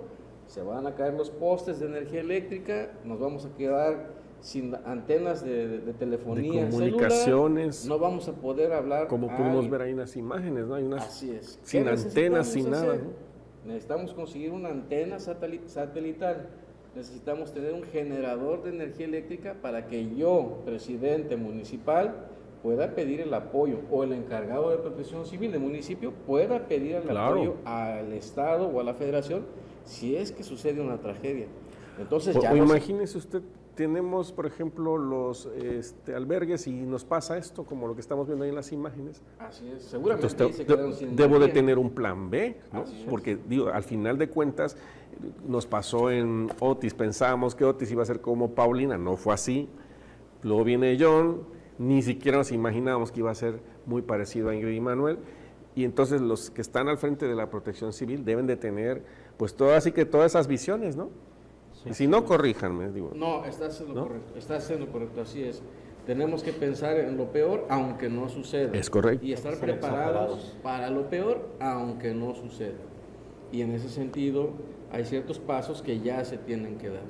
se van a caer los postes de energía eléctrica, nos vamos a quedar sin antenas de telefonía, de comunicaciones, celular, no vamos a poder hablar. Como pudimos ver ahí en las imágenes, ¿no? Hay unas así es. sin antenas, sin nada, ¿no? Necesitamos conseguir una antena satelital, necesitamos tener un generador de energía eléctrica para que yo, presidente municipal, pueda pedir el apoyo, o el encargado de protección civil del municipio pueda pedir el apoyo al Estado o a la Federación si es que sucede una tragedia. Entonces ya imagínese usted, tenemos, por ejemplo, los albergues y nos pasa esto, como lo que estamos viendo ahí en las imágenes. Así es, seguramente entonces, debo de tener un plan B, ¿no? Porque, digo, al final de cuentas, nos pasó en Otis, pensábamos que Otis iba a ser como Paulina, no fue así. Luego viene John, ni siquiera nos imaginábamos que iba a ser muy parecido a Ingrid y Manuel. Y entonces los que están al frente de la protección civil deben de tener, pues, todas esas visiones, ¿no? Y si no, corríjanme, digo. No, está haciendo correcto, así es. Tenemos que pensar en lo peor, aunque no suceda. Es correcto. Y estar preparados para lo peor, aunque no suceda. Y en ese sentido, hay ciertos pasos que ya se tienen que dar.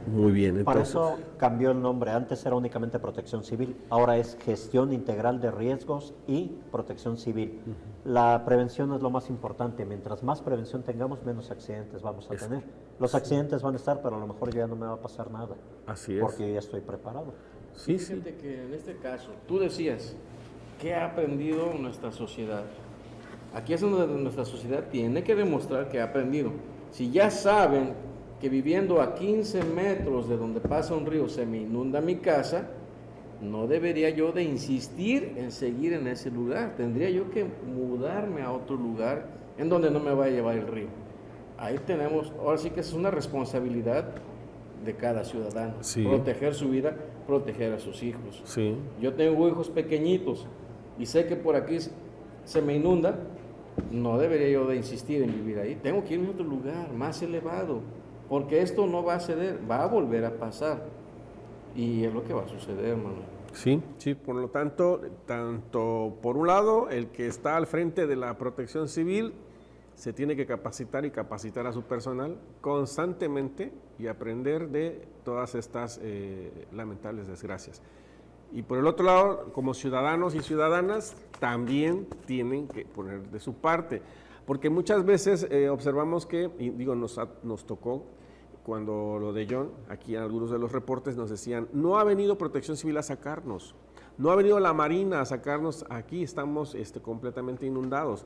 Muy bien, entonces. Para eso cambió el nombre. Antes era únicamente protección civil, ahora es gestión integral de riesgos y protección civil. La prevención es lo más importante. Mientras más prevención tengamos, menos accidentes vamos a tener. Los accidentes van a estar, pero a lo mejor ya no me va a pasar nada. Así es. Porque ya estoy preparado. Sí, fíjate que en este caso, tú decías, ¿qué ha aprendido nuestra sociedad? Aquí es donde nuestra sociedad tiene que demostrar que ha aprendido. Si ya saben que viviendo a 15 metros de donde pasa un río se me inunda mi casa, no debería yo de insistir en seguir en ese lugar. Tendría yo que mudarme a otro lugar en donde no me vaya a llevar el río. Ahí tenemos, ahora sí que es una responsabilidad de cada ciudadano. Sí. Proteger su vida, proteger a sus hijos. Sí. Yo tengo hijos pequeñitos y sé que por aquí se me inunda, no debería yo de insistir en vivir ahí. Tengo que irme a otro lugar más elevado. Porque esto no va a ceder, va a volver a pasar. Y es lo que va a suceder, hermano. Sí, sí, por lo tanto, por un lado, el que está al frente de la protección civil se tiene que capacitar y capacitar a su personal constantemente y aprender de todas estas lamentables desgracias. Y por el otro lado, como ciudadanos y ciudadanas, también tienen que poner de su parte. Porque muchas veces observamos que, y digo, nos tocó cuando lo de John, aquí en algunos de los reportes nos decían, no ha venido Protección Civil a sacarnos, no ha venido la Marina a sacarnos, aquí estamos completamente inundados.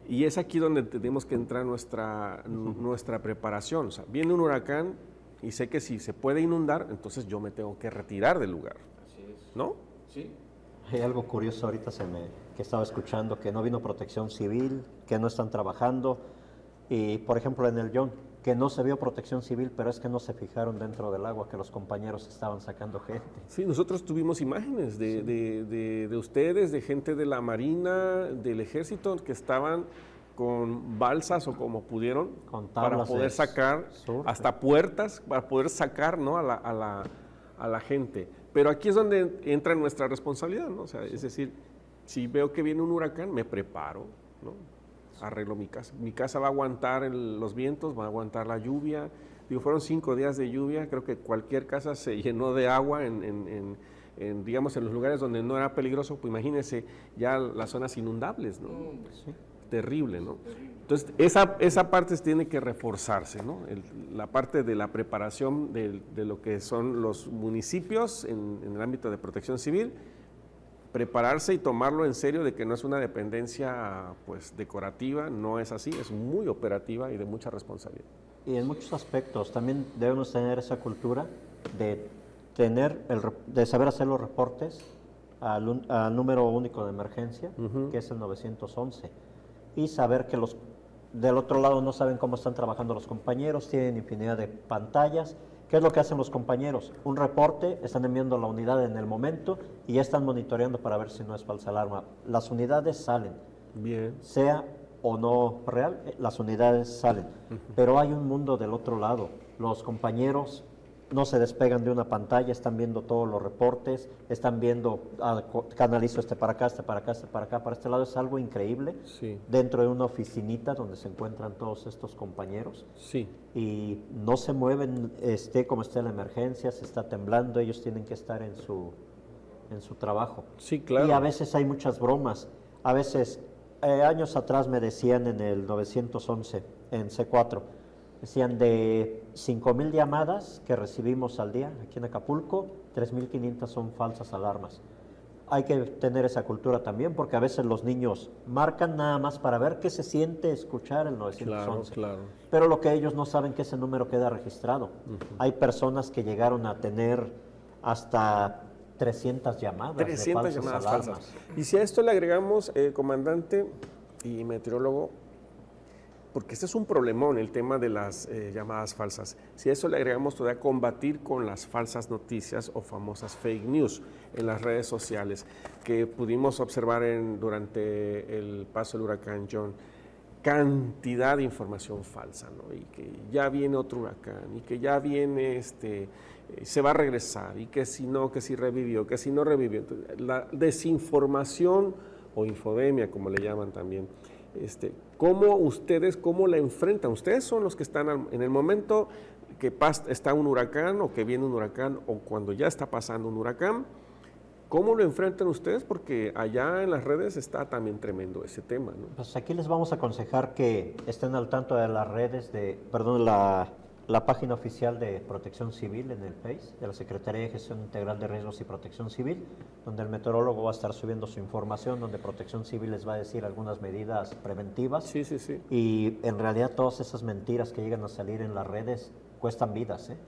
Y es aquí donde tenemos que entrar nuestra preparación. O sea, viene un huracán y sé que si se puede inundar, entonces yo me tengo que retirar del lugar. Así es. ¿No? Sí. Hay algo curioso ahorita que estaba escuchando, que no vino Protección Civil, que no están trabajando. Y, por ejemplo, en el John, que no se vio Protección Civil, pero es que no se fijaron dentro del agua, que los compañeros estaban sacando gente. Sí, nosotros tuvimos imágenes de ustedes, de gente de la Marina, del Ejército, que estaban con balsas o como pudieron Con para tablas poder de sacar surf. hasta puertas, para poder sacar, ¿no?, a la gente. Pero aquí es donde entra nuestra responsabilidad, ¿no? O sea, es decir, si veo que viene un huracán, me preparo, ¿no? Arreglo mi casa. Mi casa va a aguantar los vientos, va a aguantar la lluvia. Digo, fueron 5 días de lluvia, creo que cualquier casa se llenó de agua digamos, en los lugares donde no era peligroso, pues imagínense ya las zonas inundables, ¿no? Sí. Terrible, ¿no? Entonces, esa parte tiene que reforzarse, ¿no? La parte de la preparación de lo que son los municipios en el ámbito de protección civil, prepararse y tomarlo en serio de que no es una dependencia pues decorativa, no es así, es muy operativa y de mucha responsabilidad. Y en muchos aspectos también debemos tener esa cultura de saber hacer los reportes al número único de emergencia, que es el 911, y saber que los del otro lado no saben cómo están trabajando los compañeros, tienen infinidad de pantallas. ¿Qué es lo que hacen los compañeros? Un reporte, están enviando la unidad en el momento y ya están monitoreando para ver si no es falsa alarma. Las unidades salen. Bien. Sea o no real, las unidades salen. Pero hay un mundo del otro lado. Los compañeros no se despegan de una pantalla, están viendo todos los reportes, están viendo, canalizo para acá, para acá, para acá, para este lado. Es algo increíble. Sí. Dentro de una oficinita donde se encuentran todos estos compañeros. Sí. Y no se mueven, como esté la emergencia, se está temblando, ellos tienen que estar en su trabajo. Sí, claro. Y a veces hay muchas bromas. A veces, años atrás me decían en el 911, en C4, decían de 5,000 llamadas que recibimos al día aquí en Acapulco, 3,500 son falsas alarmas. Hay que tener esa cultura también, porque a veces los niños marcan nada más para ver qué se siente escuchar el 911. Claro. Pero lo que ellos no saben que ese número queda registrado. Hay personas que llegaron a tener hasta 300 llamadas. 300 llamadas falsas. Y si a esto le agregamos, comandante y meteorólogo, porque este es un problemón, el tema de las llamadas falsas. Si a eso le agregamos todavía combatir con las falsas noticias o famosas fake news en las redes sociales, que pudimos observar durante el paso del huracán John, cantidad de información falsa, ¿no? Y que ya viene otro huracán, y que ya viene, se va a regresar, y que si no, que si revivió, que si no revivió. Entonces, la desinformación o infodemia, como le llaman también, ¿cómo la enfrentan? Ustedes son los que están en el momento que está un huracán o que viene un huracán o cuando ya está pasando un huracán. ¿Cómo lo enfrentan ustedes? Porque allá en las redes está también tremendo ese tema, ¿no? Pues aquí les vamos a aconsejar que estén al tanto de las redes la página oficial de Protección Civil en el Face, de la Secretaría de Gestión Integral de Riesgos y Protección Civil, donde el meteorólogo va a estar subiendo su información, donde Protección Civil les va a decir algunas medidas preventivas. Sí. Y en realidad todas esas mentiras que llegan a salir en las redes cuestan vidas, ¿eh?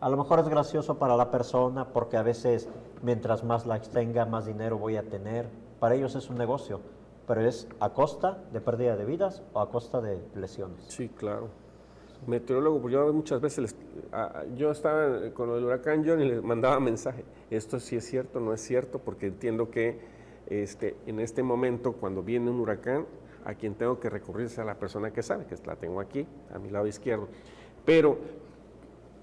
A lo mejor es gracioso para la persona porque a veces mientras más likes tenga, más dinero voy a tener. Para ellos es un negocio, pero es a costa de pérdida de vidas o a costa de lesiones. Sí, claro. Meteorólogo, pues yo muchas veces, yo estaba con el huracán John y les mandaba mensaje, esto sí es cierto, no es cierto, porque entiendo que en este momento cuando viene un huracán, a quien tengo que recurrir es a la persona que sabe, que la tengo aquí, a mi lado izquierdo, pero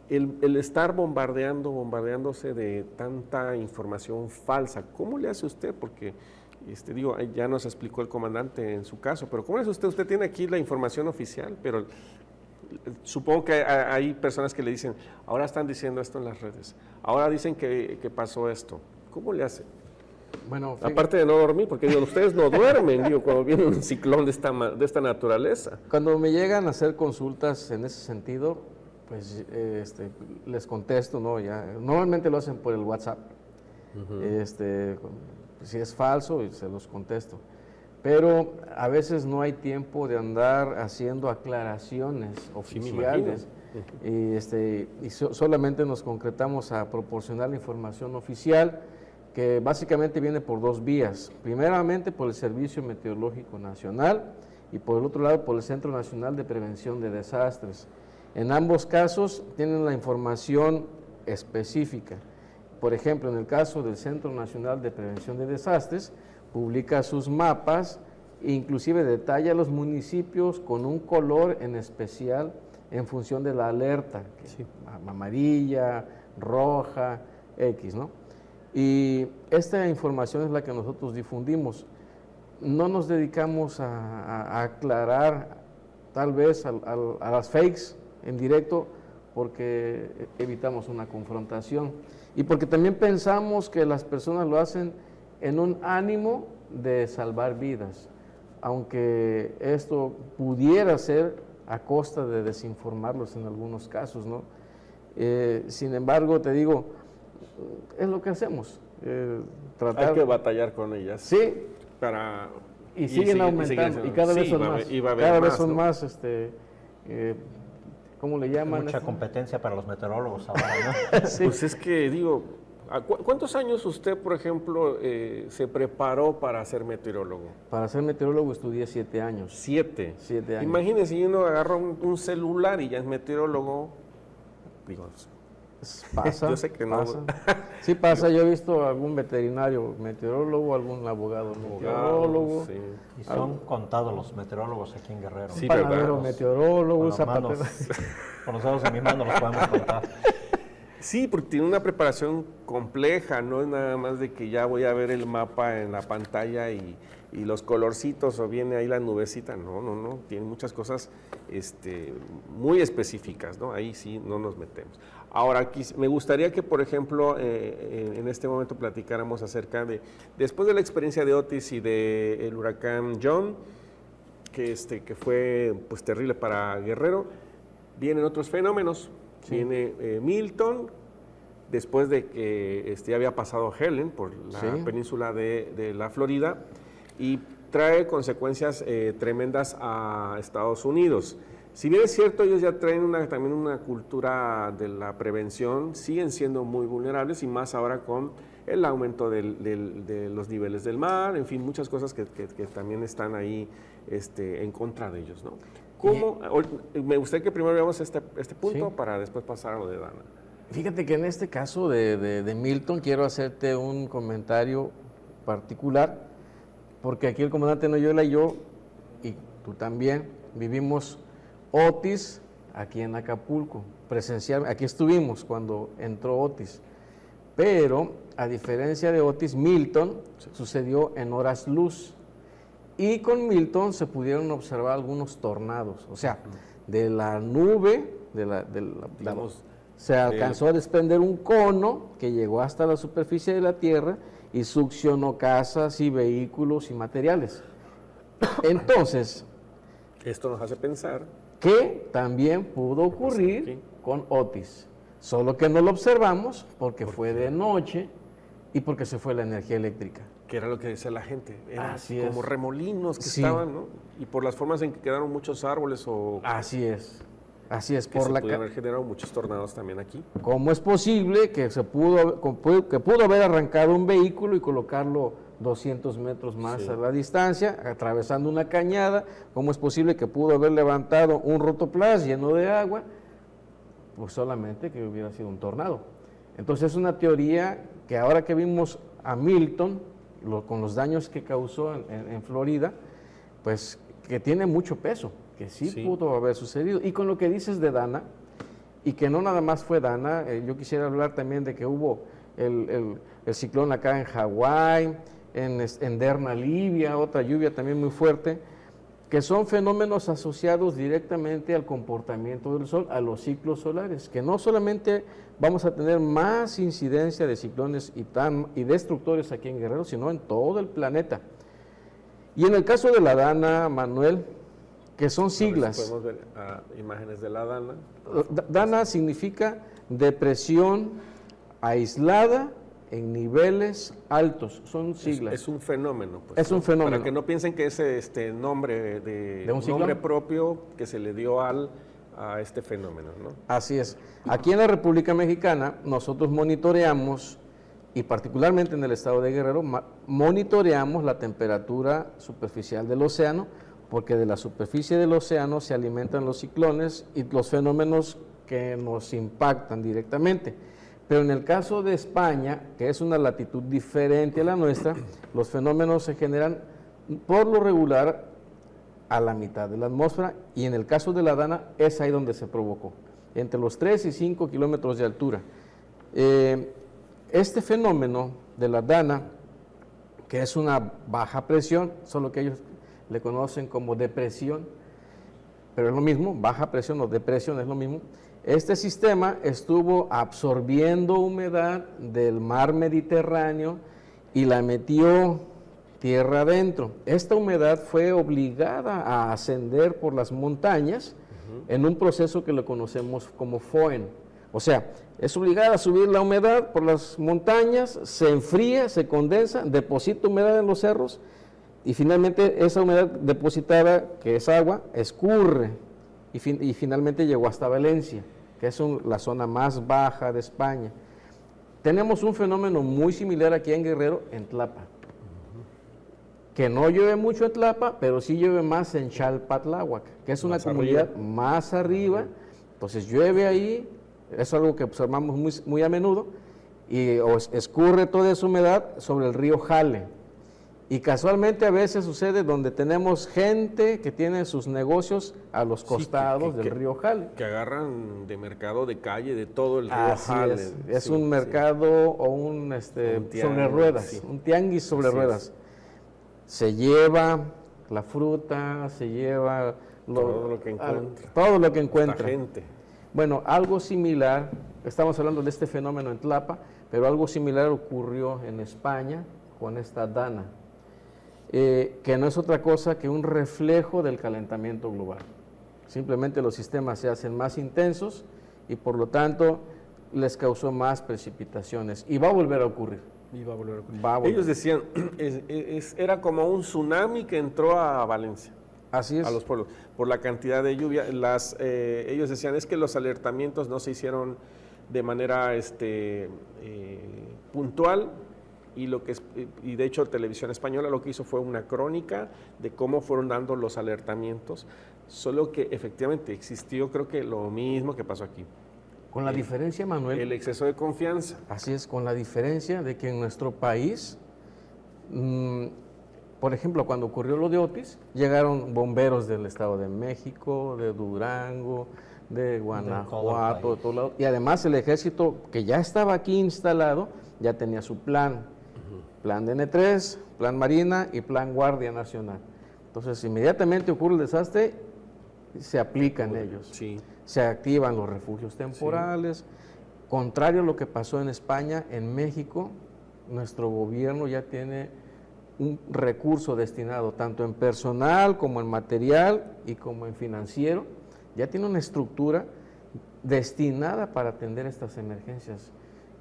el estar bombardeándose de tanta información falsa, ¿cómo le hace usted? Porque ya nos explicó el comandante en su caso, pero ¿cómo le hace usted? Usted tiene aquí la información oficial, pero supongo que hay personas que le dicen, ahora están diciendo esto en las redes, ahora dicen que pasó esto. ¿Cómo le hace? Bueno, fíjate, aparte de no dormir, porque ustedes no duermen, cuando viene un ciclón de esta naturaleza. cuando me llegan a hacer consultas en ese sentido, Pues les contesto, ¿no? Ya, normalmente lo hacen por el WhatsApp. Si es falso, se los contesto. Pero a veces no hay tiempo de andar haciendo aclaraciones oficiales. Solamente nos concretamos a proporcionar la información oficial, que básicamente viene por dos vías. Primeramente por el Servicio Meteorológico Nacional y por el otro lado por el Centro Nacional de Prevención de Desastres. En ambos casos tienen la información específica. Por ejemplo, en el caso del Centro Nacional de Prevención de Desastres, publica sus mapas e inclusive detalla los municipios con un color en especial en función de la alerta, amarilla, roja, X, ¿no? Y esta información es la que nosotros difundimos. No nos dedicamos a aclarar tal vez a las fakes en directo, porque evitamos una confrontación y porque también pensamos que las personas lo hacen en un ánimo de salvar vidas, aunque esto pudiera ser a costa de desinformarlos en algunos casos, ¿no? Sin embargo, te digo, es lo que hacemos. Hay que batallar con ellas. Sí. Y siguen aumentando, y cada vez son más. Cada vez son más, ¿cómo le llaman? Mucha competencia para los meteorólogos ahora, ¿no? Sí. Pues es que digo, ¿cuántos años usted, por ejemplo, se preparó para ser meteorólogo? Para ser meteorólogo estudié 7 años. 7. 7 años. Imagínese, si uno agarra un celular y ya es meteorólogo. Digo, pasa. Yo sé que no. Pasa. Sí pasa, yo he visto algún veterinario meteorólogo, algún abogado meteorólogo. Sí. Y son contados los meteorólogos aquí en Guerrero. Sí, panadero meteorólogo, zapatero. Con los dedos de mi mano los podemos contar. Sí, porque tiene una preparación compleja, no es nada más de que ya voy a ver el mapa en la pantalla y los colorcitos o viene ahí la nubecita, no, tiene muchas cosas muy específicas, ¿no? Ahí sí no nos metemos. Ahora, aquí me gustaría que, por ejemplo, en este momento platicáramos acerca de, después de la experiencia de Otis y del huracán John, que fue pues terrible para Guerrero, vienen otros fenómenos. Sí. Viene Milton, después de que ya había pasado Helen por la península de la Florida, y trae consecuencias tremendas a Estados Unidos. Si bien es cierto, ellos ya traen también una cultura de la prevención, siguen siendo muy vulnerables, y más ahora con el aumento de los niveles del mar, en fin, muchas cosas que también están ahí en contra de ellos, ¿no? Me gustaría que primero veamos este punto para después pasar a lo de Dana. Fíjate que en este caso de Milton quiero hacerte un comentario particular, porque aquí el comandante Noyola y yo, y tú también, vivimos Otis aquí en Acapulco, presencialmente. Aquí estuvimos cuando entró Otis, pero a diferencia de Otis, Milton sucedió en horas luz. Y con Milton se pudieron observar algunos tornados, o sea, de la nube, se alcanzó a desprender un cono que llegó hasta la superficie de la Tierra y succionó casas y vehículos y materiales. Entonces, esto nos hace pensar que también pudo ocurrir con Otis, solo que no lo observamos porque fue de noche y porque se fue la energía eléctrica. Que era lo que decía la gente, eran Así como es. remolinos que estaban, ¿no? Y por las formas en que quedaron muchos árboles o... Así es, que por pudieron haber generado muchos tornados también aquí. ¿Cómo es posible que pudo haber arrancado un vehículo y colocarlo 200 metros más a la distancia, atravesando una cañada? ¿Cómo es posible que pudo haber levantado un rotoplas lleno de agua? Pues solamente que hubiera sido un tornado. Entonces es una teoría que ahora que vimos a Milton, con los daños que causó en Florida, pues que tiene mucho peso, que sí pudo haber sucedido. Y con lo que dices de Dana, y que no nada más fue Dana, yo quisiera hablar también de que hubo el ciclón acá en Hawái, en Derna, Libia, otra lluvia también muy fuerte, que son fenómenos asociados directamente al comportamiento del Sol, a los ciclos solares, que no solamente vamos a tener más incidencia de ciclones y destructores aquí en Guerrero, sino en todo el planeta. Y en el caso de la Dana, Manuel, que son siglas. Podemos ver imágenes de la Dana. Dana significa depresión aislada en niveles altos, son siglas. Es un fenómeno. Pues, es un fenómeno. Para que no piensen que es nombre ¿De un nombre ciclón? propio que se le dio a este fenómeno, ¿no? Así es. Aquí en la República Mexicana nosotros monitoreamos, y particularmente en el estado de Guerrero, monitoreamos la temperatura superficial del océano, porque de la superficie del océano se alimentan los ciclones y los fenómenos que nos impactan directamente. Pero en el caso de España, que es una latitud diferente a la nuestra, los fenómenos se generan por lo regular a la mitad de la atmósfera, y en el caso de la Dana es ahí donde se provocó, entre los 3 y 5 kilómetros de altura. Este fenómeno de la Dana, que es una baja presión, solo que ellos le conocen como depresión, pero es lo mismo, baja presión o depresión es lo mismo. Este sistema estuvo absorbiendo humedad del mar Mediterráneo y la metió tierra adentro. Esta humedad fue obligada a ascender por las montañas en un proceso que lo conocemos como FOEN. O sea, es obligada a subir la humedad por las montañas, se enfría, se condensa, deposita humedad en los cerros y finalmente esa humedad depositada, que es agua, escurre y finalmente llegó hasta Valencia, que es la zona más baja de España. Tenemos un fenómeno muy similar aquí en Guerrero, en Tlapa, que no llueve mucho en Tlapa, pero sí llueve más en Xalpatláhuac, que es una Más comunidad arriba. más arriba, entonces llueve ahí, es algo que observamos muy a menudo, y escurre toda esa humedad sobre el río Jale. Y casualmente a veces sucede donde tenemos gente que tiene sus negocios a los costados del río Jale. Que agarran de mercado de calle de todo el río Así Jale. es Sí, un sí. mercado o un tianguis, sobre ruedas, sí. un tianguis sobre Así ruedas. Se lleva la fruta, se lleva Todo lo que encuentra. todo lo que La encuentra. gente. Bueno, algo similar, estamos hablando de este fenómeno en Tlapa, pero algo similar ocurrió en España con esta Dana, que no es otra cosa que un reflejo del calentamiento global. Simplemente los sistemas se hacen más intensos y por lo tanto les causó más precipitaciones y va a volver a ocurrir. Iba a volver a ocurrir. Va a volver. Ellos decían, era como un tsunami que entró a Valencia, Así es. a los pueblos, por la cantidad de lluvia. Ellos decían, es que los alertamientos no se hicieron de manera puntual, y de hecho Televisión Española lo que hizo fue una crónica de cómo fueron dando los alertamientos, solo que efectivamente existió, creo que lo mismo que pasó aquí, Con la diferencia, Manuel, el exceso de confianza. así es, con la diferencia de que en nuestro país, por ejemplo, cuando ocurrió lo de Otis, llegaron bomberos del Estado de México, de Durango, de Guanajuato, de todo lado, y además el ejército que ya estaba aquí instalado, ya tenía su plan DN3, plan Marina y plan Guardia Nacional. Entonces, inmediatamente ocurre el desastre, se aplican ellos. Sí. Se activan los refugios temporales. Contrario a lo que pasó en España, en México, nuestro gobierno ya tiene un recurso destinado tanto en personal como en material y como en financiero. Ya tiene una estructura destinada para atender estas emergencias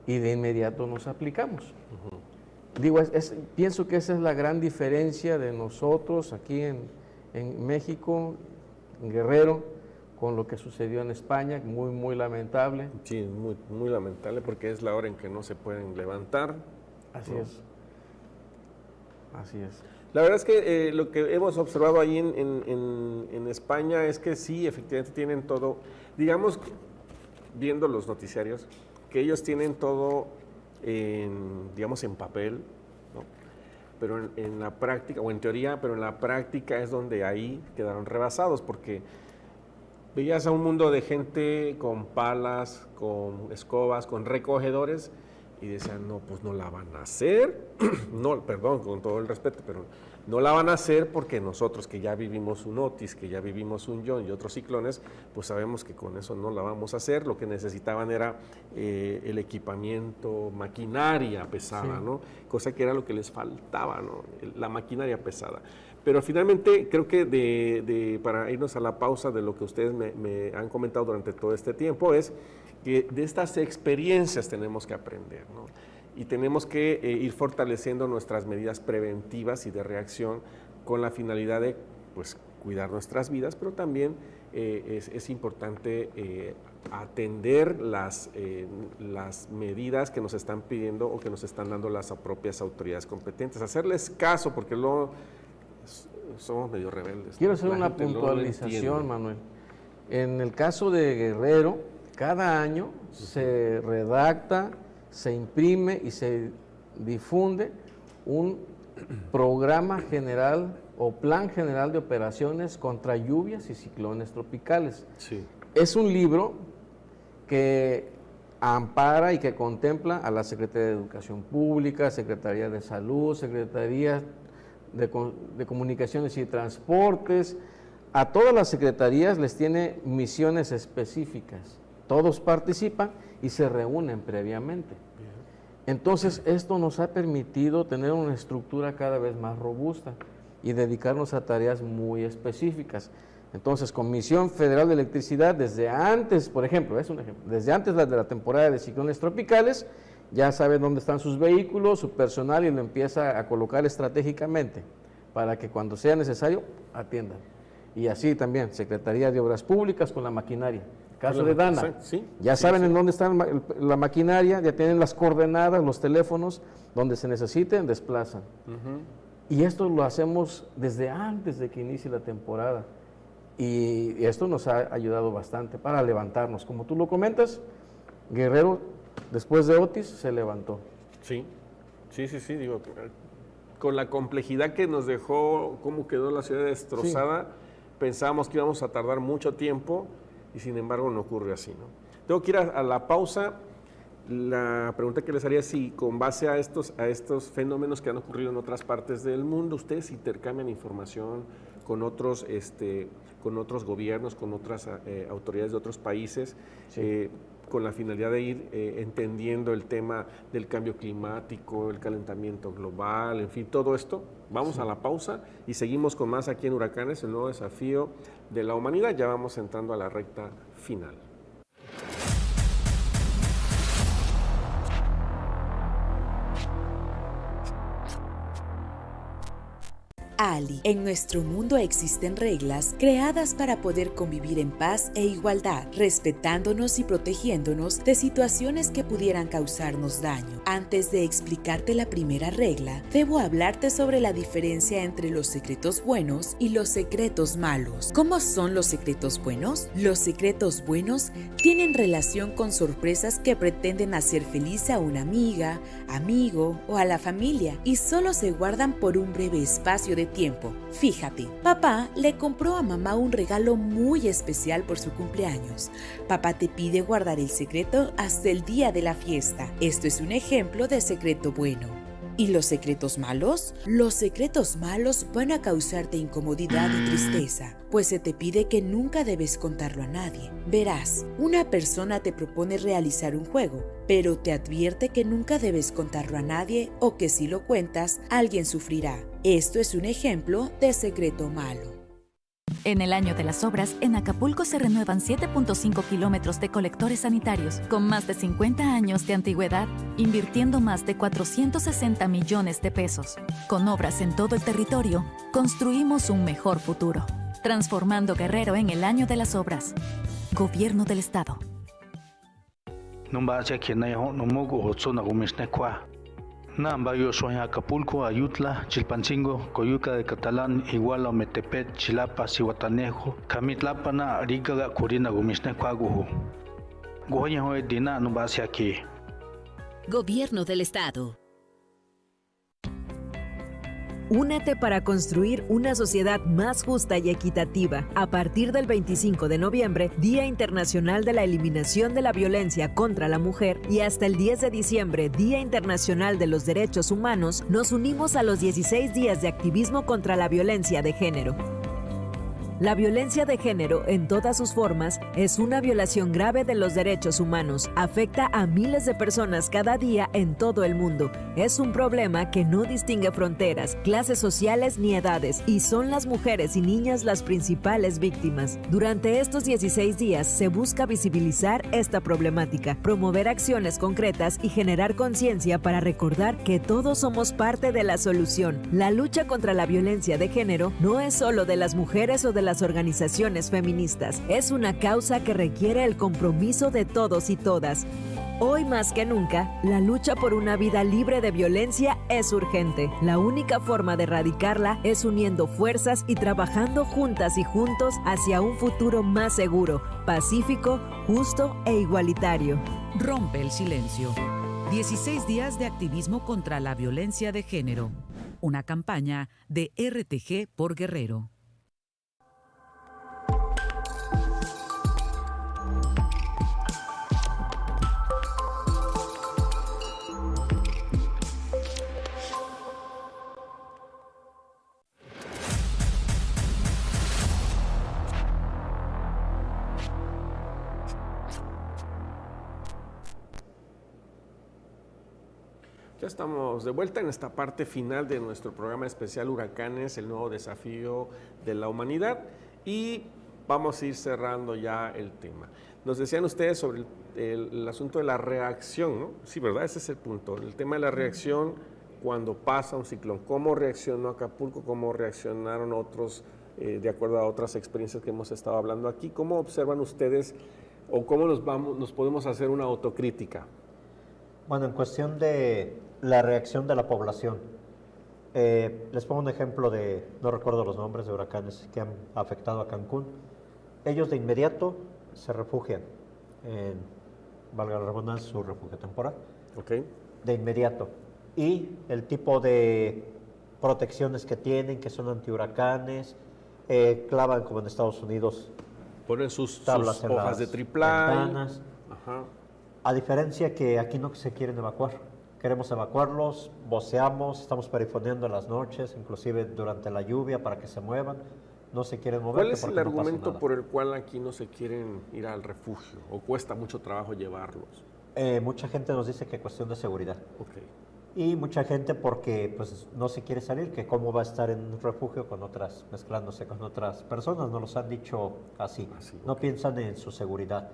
y de inmediato nos aplicamos. Digo, pienso que esa es la gran diferencia de nosotros aquí en México, en Guerrero, con lo que sucedió en España, muy lamentable. Sí, muy, muy lamentable porque es la hora en que no se pueden levantar. Así ¿no? es. Así es. La verdad es que lo que hemos observado ahí en España es que sí, efectivamente tienen todo, digamos, viendo los noticiarios, que ellos tienen todo, digamos, en papel, ¿no? Pero en la práctica, o en teoría, pero en la práctica es donde ahí quedaron rebasados, porque veías a un mundo de gente con palas, con escobas, con recogedores, y y decían, no, pues no la van a hacer, no, perdón, con todo el respeto, pero no la van a hacer porque nosotros que ya vivimos un Otis, que ya vivimos un John y otros ciclones, pues sabemos que con eso no la vamos a hacer. Lo que necesitaban era el equipamiento, maquinaria pesada, ¿no? Cosa que era lo que les faltaba, ¿no? La maquinaria pesada. Pero finalmente creo que para irnos a la pausa de lo que ustedes me han comentado durante todo este tiempo es que de estas experiencias tenemos que aprender, ¿no? Y tenemos que ir fortaleciendo nuestras medidas preventivas y de reacción con la finalidad de, pues, cuidar nuestras vidas, pero también es importante atender las medidas que nos están pidiendo o que nos están dando las propias autoridades competentes, hacerles caso, porque luego somos medio rebeldes. Quiero hacer una puntualización, Manuel. En el caso de Guerrero, cada año se redacta, se imprime y se difunde un programa general o plan general de operaciones contra lluvias y ciclones tropicales. Sí. Es un libro que ampara y que contempla a la Secretaría de Educación Pública, Secretaría de Salud, Secretaría de Comunicaciones y Transportes. A todas las secretarías les tiene misiones específicas. Todos participan y se reúnen previamente. Entonces, esto nos ha permitido tener una estructura cada vez más robusta y dedicarnos a tareas muy específicas. Entonces, Comisión Federal de Electricidad, desde antes, por ejemplo, es un ejemplo, desde antes de la temporada de ciclones tropicales, ya sabe dónde están sus vehículos, su personal, y lo empieza a colocar estratégicamente para que cuando sea necesario atiendan. Y así también, Secretaría de Obras Públicas con la maquinaria. Caso de Dana, ya saben en dónde está la maquinaria, ya tienen las coordenadas, los teléfonos, donde se necesiten, desplazan. Y esto lo hacemos desde antes de que inicie la temporada. Y esto nos ha ayudado bastante para levantarnos. Como tú lo comentas, Guerrero, después de Otis, se levantó. Sí, digo, con la complejidad que nos dejó, cómo quedó la ciudad destrozada, pensábamos que íbamos a tardar mucho tiempo, y sin embargo no ocurre así, ¿no? Tengo que ir a la pausa. La pregunta que les haría es si con base a estos fenómenos que han ocurrido en otras partes del mundo, ustedes intercambian información con otros gobiernos, con otras autoridades de otros países, con la finalidad de ir entendiendo el tema del cambio climático, el calentamiento global, en fin, todo esto. Vamos a la pausa y seguimos con más aquí en Huracanes, el nuevo desafío de la humanidad. Ya vamos entrando a la recta final. Ali, en nuestro mundo existen reglas creadas para poder convivir en paz e igualdad, respetándonos y protegiéndonos de situaciones que pudieran causarnos daño. Antes de explicarte la primera regla, debo hablarte sobre la diferencia entre los secretos buenos y los secretos malos. ¿Cómo son los secretos buenos? Los secretos buenos tienen relación con sorpresas que pretenden hacer feliz a una amiga, amigo o a la familia y solo se guardan por un breve espacio de tiempo. Fíjate, papá le compró a mamá un regalo muy especial por su cumpleaños. Papá te pide guardar el secreto hasta el día de la fiesta. Esto es un ejemplo de secreto bueno. ¿Y los secretos malos? Los secretos malos van a causarte incomodidad y tristeza, pues se te pide que nunca debes contarlo a nadie. Verás, una persona te propone realizar un juego, pero te advierte que nunca debes contarlo a nadie o que si lo cuentas, alguien sufrirá. Esto es un ejemplo de secreto malo. En el año de las obras, en Acapulco se renuevan 7.5 kilómetros de colectores sanitarios, con más de 50 años de antigüedad, invirtiendo más de 460 millones de pesos. Con obras en todo el territorio, construimos un mejor futuro. Transformando Guerrero en el año de las obras. Gobierno del Estado. Nambayo soy Acapulco, Ayutla, Chilpancingo, Coyuca de Catalán, Iguala, Metepec, Chilapa, Cihuatanejo, Camitlapana, Aricaga, Corina, Gumisnecuaguju. Goyaho Dina Nubasi aquí. Gobierno del Estado. Únete para construir una sociedad más justa y equitativa. A partir del 25 de noviembre, Día Internacional de la Eliminación de la Violencia contra la Mujer, y hasta el 10 de diciembre, Día Internacional de los Derechos Humanos, nos unimos a los 16 días de activismo contra la violencia de género. La violencia de género, en todas sus formas, es una violación grave de los derechos humanos. Afecta a miles de personas cada día en todo el mundo. Es un problema que no distingue fronteras, clases sociales ni edades, y son las mujeres y niñas las principales víctimas. Durante estos 16 días se busca visibilizar esta problemática, promover acciones concretas y generar conciencia para recordar que todos somos parte de la solución. La lucha contra la violencia de género no es solo de las mujeres o de las organizaciones feministas. Es una causa que requiere el compromiso de todos y todas. Hoy más que nunca, la lucha por una vida libre de violencia es urgente. La única forma de erradicarla es uniendo fuerzas y trabajando juntas y juntos hacia un futuro más seguro, pacífico, justo e igualitario. Rompe el silencio. 16 días de activismo contra la violencia de género. Una campaña de RTG por Guerrero. Ya estamos de vuelta en esta parte final de nuestro programa especial Huracanes, el nuevo desafío de la humanidad, y vamos a ir cerrando ya el tema. Nos decían ustedes sobre el asunto de la reacción, ¿no? Sí, ¿verdad? Ese es el punto, el tema de la reacción cuando pasa un ciclón. ¿Cómo reaccionó Acapulco? ¿Cómo reaccionaron otros, de acuerdo a otras experiencias que hemos estado hablando aquí? ¿Cómo observan ustedes o cómo nos podemos hacer una autocrítica? Bueno, en cuestión de la reacción de la población, les pongo un ejemplo de, no recuerdo los nombres de huracanes que han afectado a Cancún. Ellos de inmediato se refugian en, valga la redundancia, su refugio temporal. Okay. De inmediato. Y el tipo de protecciones que tienen, que son antihuracanes, clavan como en Estados Unidos. Ponen sus tablas en hojas de triplay. Ventanas. Ajá. A diferencia que aquí no se quieren evacuar. Queremos evacuarlos, voceamos, estamos perifoneando en las noches, inclusive durante la lluvia para que se muevan. No se quieren mover. ¿Cuál es el argumento por el cual aquí no se quieren ir al refugio o cuesta mucho trabajo llevarlos? Mucha gente nos dice que cuestión de seguridad. Okay. Y mucha gente porque pues no se quiere salir, que cómo va a estar en un refugio con otras, mezclándose con otras personas, nos los han dicho así. No piensan en su seguridad.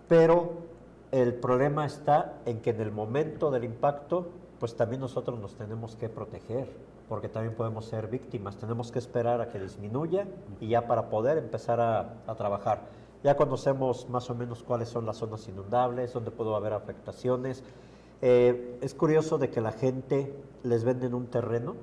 Pero el problema está en que en el momento del impacto, pues también nosotros nos tenemos que proteger, porque también podemos ser víctimas. Tenemos que esperar a que disminuya y ya para poder empezar a trabajar. Ya conocemos más o menos cuáles son las zonas inundables, dónde puede haber afectaciones. Es curioso de que la gente les venden un terreno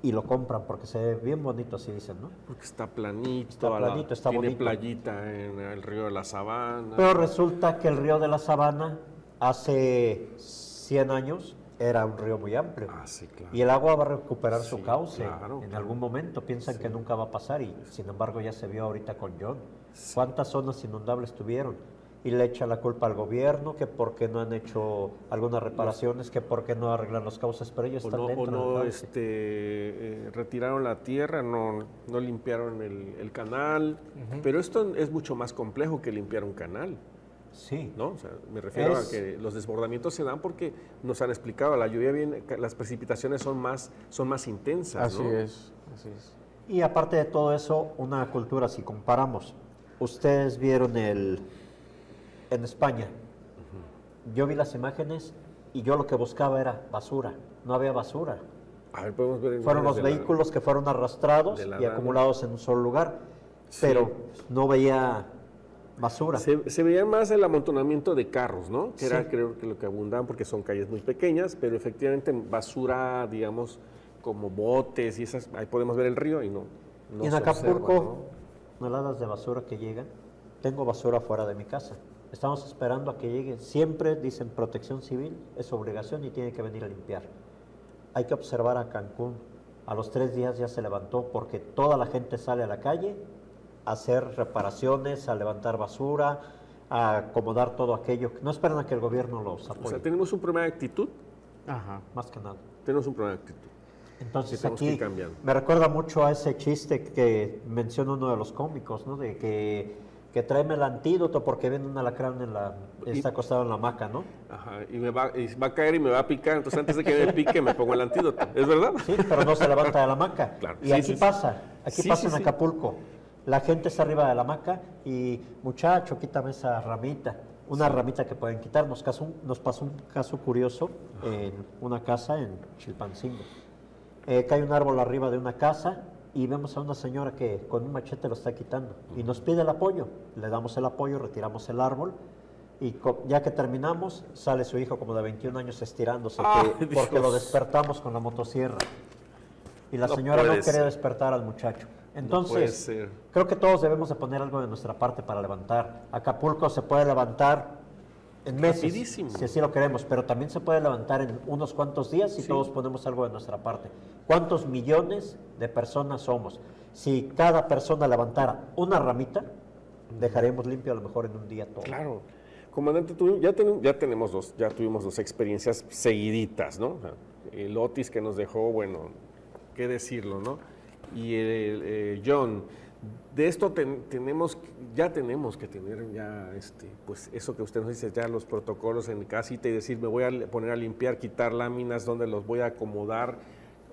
y lo compran porque se ve bien bonito, así dicen, ¿no? Porque está planito, está tiene bonito. Playita en el río de la Sabana. Pero resulta que el río de la Sabana hace 100 años era un río muy amplio. Ah, sí, claro. Y el agua va a recuperar su cauce claro, en algún momento. Piensan que nunca va a pasar y sin embargo ya se vio ahorita con John. ¿Cuántas zonas inundables tuvieron? Y le echa la culpa al gobierno, que por qué no han hecho algunas reparaciones, que por qué no arreglan los cauces, pero ellos están dentro del cauce. Retiraron la tierra, no limpiaron el canal, pero esto es mucho más complejo que limpiar un canal. Sí. ¿No? O sea, me refiero a que los desbordamientos se dan porque nos han explicado, la lluvia viene, las precipitaciones son más intensas. Así ¿no? es. Y aparte de todo eso, una cultura, si comparamos, ustedes vieron en España, yo vi las imágenes y yo lo que buscaba era basura, no había basura. A ver, podemos ver fueron los vehículos que fueron arrastrados y acumulados en un solo lugar, pero no veía basura. Se veía más el amontonamiento de carros, ¿no? Que era creo que lo que abundaban porque son calles muy pequeñas, pero efectivamente basura, digamos, como botes y esas, ahí podemos ver el río y no y en Acapulco, toneladas de basura que llegan, tengo basura fuera de mi casa. Estamos esperando a que llegue. Siempre dicen protección civil, es obligación y tiene que venir a limpiar. Hay que observar a Cancún. A los 3 días ya se levantó porque toda la gente sale a la calle a hacer reparaciones, a levantar basura, a acomodar todo aquello. No esperan a que el gobierno los apoye. O sea, tenemos un problema de actitud. Ajá, más que nada. Tenemos un problema de actitud. Entonces tenemos que aquí ir cambiando. me recuerda mucho a ese chiste que menciona uno de los cómicos, ¿no? De que tráeme el antídoto porque viene un alacrán está acostado en la hamaca, ¿no? Ajá, y va a caer y me va a picar, entonces antes de que me pique me pongo el antídoto, ¿es verdad? Sí, pero no se levanta de la hamaca. Claro. Y Sí, aquí sí, sí. pasa Sí, en sí. Acapulco. La gente está arriba de la hamaca y, muchacho, quítame esa ramita. Una ramita que pueden quitar. Nos pasó un caso curioso en una casa en Chilpancingo. Cae un árbol arriba de una casa y vemos a una señora que con un machete lo está quitando y nos pide el apoyo. Le damos el apoyo, retiramos el árbol y ya que terminamos, sale su hijo como de 21 años estirándose porque lo despertamos con la motosierra. Y la señora no quería despertar al muchacho. Entonces, creo que todos debemos de poner algo de nuestra parte para levantar. Acapulco se puede levantar en meses, rapidísimo, si así lo queremos, pero también se puede levantar en unos cuantos días si todos ponemos algo de nuestra parte. ¿Cuántos millones de personas somos? Si cada persona levantara una ramita, dejaremos limpio a lo mejor en un día todo. Claro. Comandante, ya tuvimos dos experiencias seguiditas, ¿no? El Otis que nos dejó, bueno, qué decirlo, ¿no? Y John, de esto tenemos que tener ya, pues eso que usted nos dice, ya los protocolos en casita y decir, me voy a poner a limpiar, quitar láminas, dónde los voy a acomodar,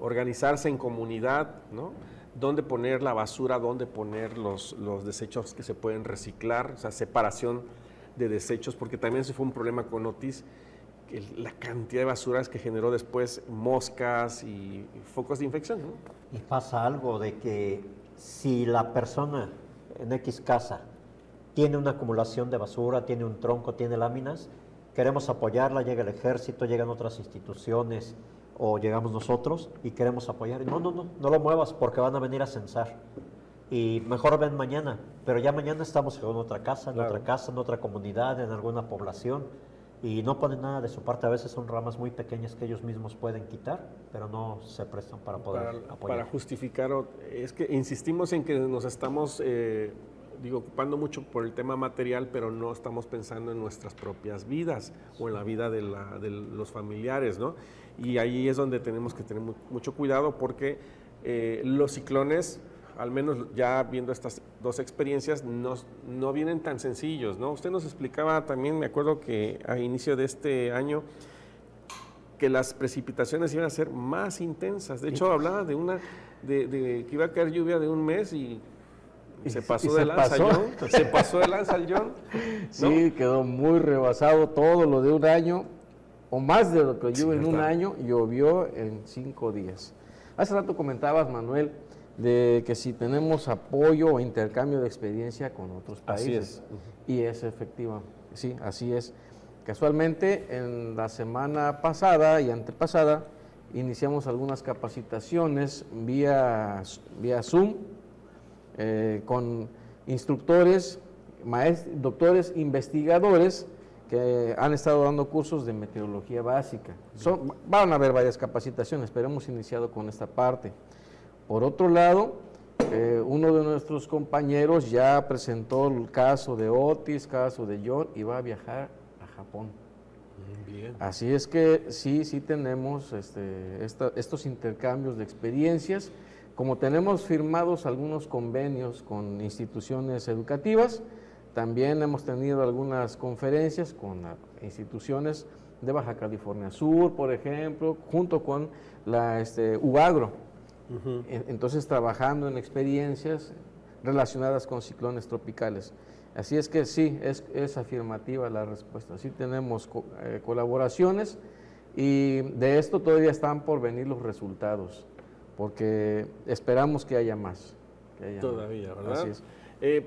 organizarse en comunidad, ¿no? Dónde poner la basura, dónde poner los desechos que se pueden reciclar, o sea, separación de desechos, porque también se fue un problema con Otis, la cantidad de basuras que generó después moscas y focos de infección, ¿no? Y pasa algo de que si la persona en X casa tiene una acumulación de basura, tiene un tronco, tiene láminas, queremos apoyarla, llega el ejército, llegan otras instituciones o llegamos nosotros y queremos apoyar. No lo muevas porque van a venir a censar. Y mejor ven mañana, pero ya mañana estamos en otra casa, en otra comunidad, en alguna población. Y no ponen nada de su parte, a veces son ramas muy pequeñas que ellos mismos pueden quitar, pero no se prestan para poder apoyar. Para justificar, es que insistimos en que nos estamos ocupando mucho por el tema material, pero no estamos pensando en nuestras propias vidas o en la vida de los familiares, ¿no? Y ahí es donde tenemos que tener mucho cuidado porque los ciclones, al menos ya viendo estas dos experiencias, no vienen tan sencillos, ¿no? Usted nos explicaba también, me acuerdo que a inicio de este año, que las precipitaciones iban a ser más intensas. De hecho, hablaba de que iba a caer lluvia de un mes y se pasó de lanza, John. Se pasó de lanza al John. Sí, quedó muy rebasado todo lo de un año, o más de lo que llueve en un año, llovió en 5 días. Hace rato comentabas, Manuel, de que si tenemos apoyo o intercambio de experiencia con otros países. Así es. Y es efectivo, sí, así es. Casualmente, en la semana pasada y antepasada, iniciamos algunas capacitaciones vía Zoom con instructores, doctores, investigadores que han estado dando cursos de meteorología básica. Van a haber varias capacitaciones, pero hemos iniciado con esta parte. Por otro lado, uno de nuestros compañeros ya presentó el caso de Otis, caso de John, y va a viajar a Japón. Bien. Así es que sí tenemos estos intercambios de experiencias. Como tenemos firmados algunos convenios con instituciones educativas, también hemos tenido algunas conferencias con instituciones de Baja California Sur, por ejemplo, junto con la UAGRO. Entonces, trabajando en experiencias relacionadas con ciclones tropicales. Así es que sí, es afirmativa la respuesta. Sí tenemos colaboraciones y de esto todavía están por venir los resultados, porque esperamos que haya más. Todavía, ¿verdad? Así es.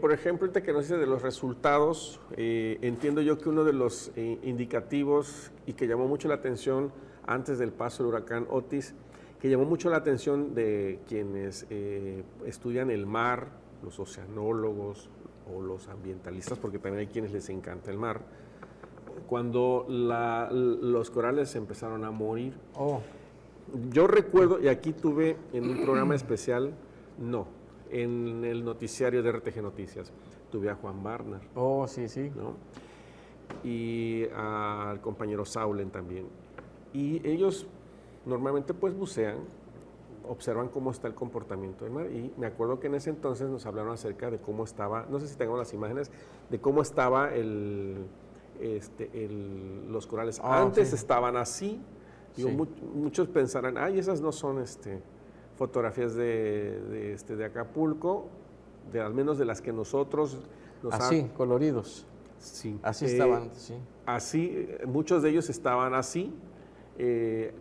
Por ejemplo, ahorita que nos dice de los resultados, entiendo yo que uno de los indicativos y que llamó mucho la atención antes del paso del huracán Otis, que llamó mucho la atención de quienes estudian el mar, los oceanólogos o los ambientalistas, porque también hay quienes les encanta el mar, cuando los corales empezaron a morir. Yo recuerdo, y aquí tuve en un programa especial, en el noticiario de RTG Noticias, tuve a Juan Barnard. Oh, sí, sí. ¿No? Y al compañero Saulen también. Y ellos normalmente pues bucean, observan cómo está el comportamiento del mar, y me acuerdo que en ese entonces nos hablaron acerca de cómo estaba, no sé si tengo las imágenes, de cómo estaba los corales. Antes sí. Estaban así. Digo, Sí. muchos pensarán, ay, esas no son fotografías de Acapulco, al menos de las que nosotros nos Así, coloridos. Sí. Así estaban, sí. Así, muchos de ellos estaban así,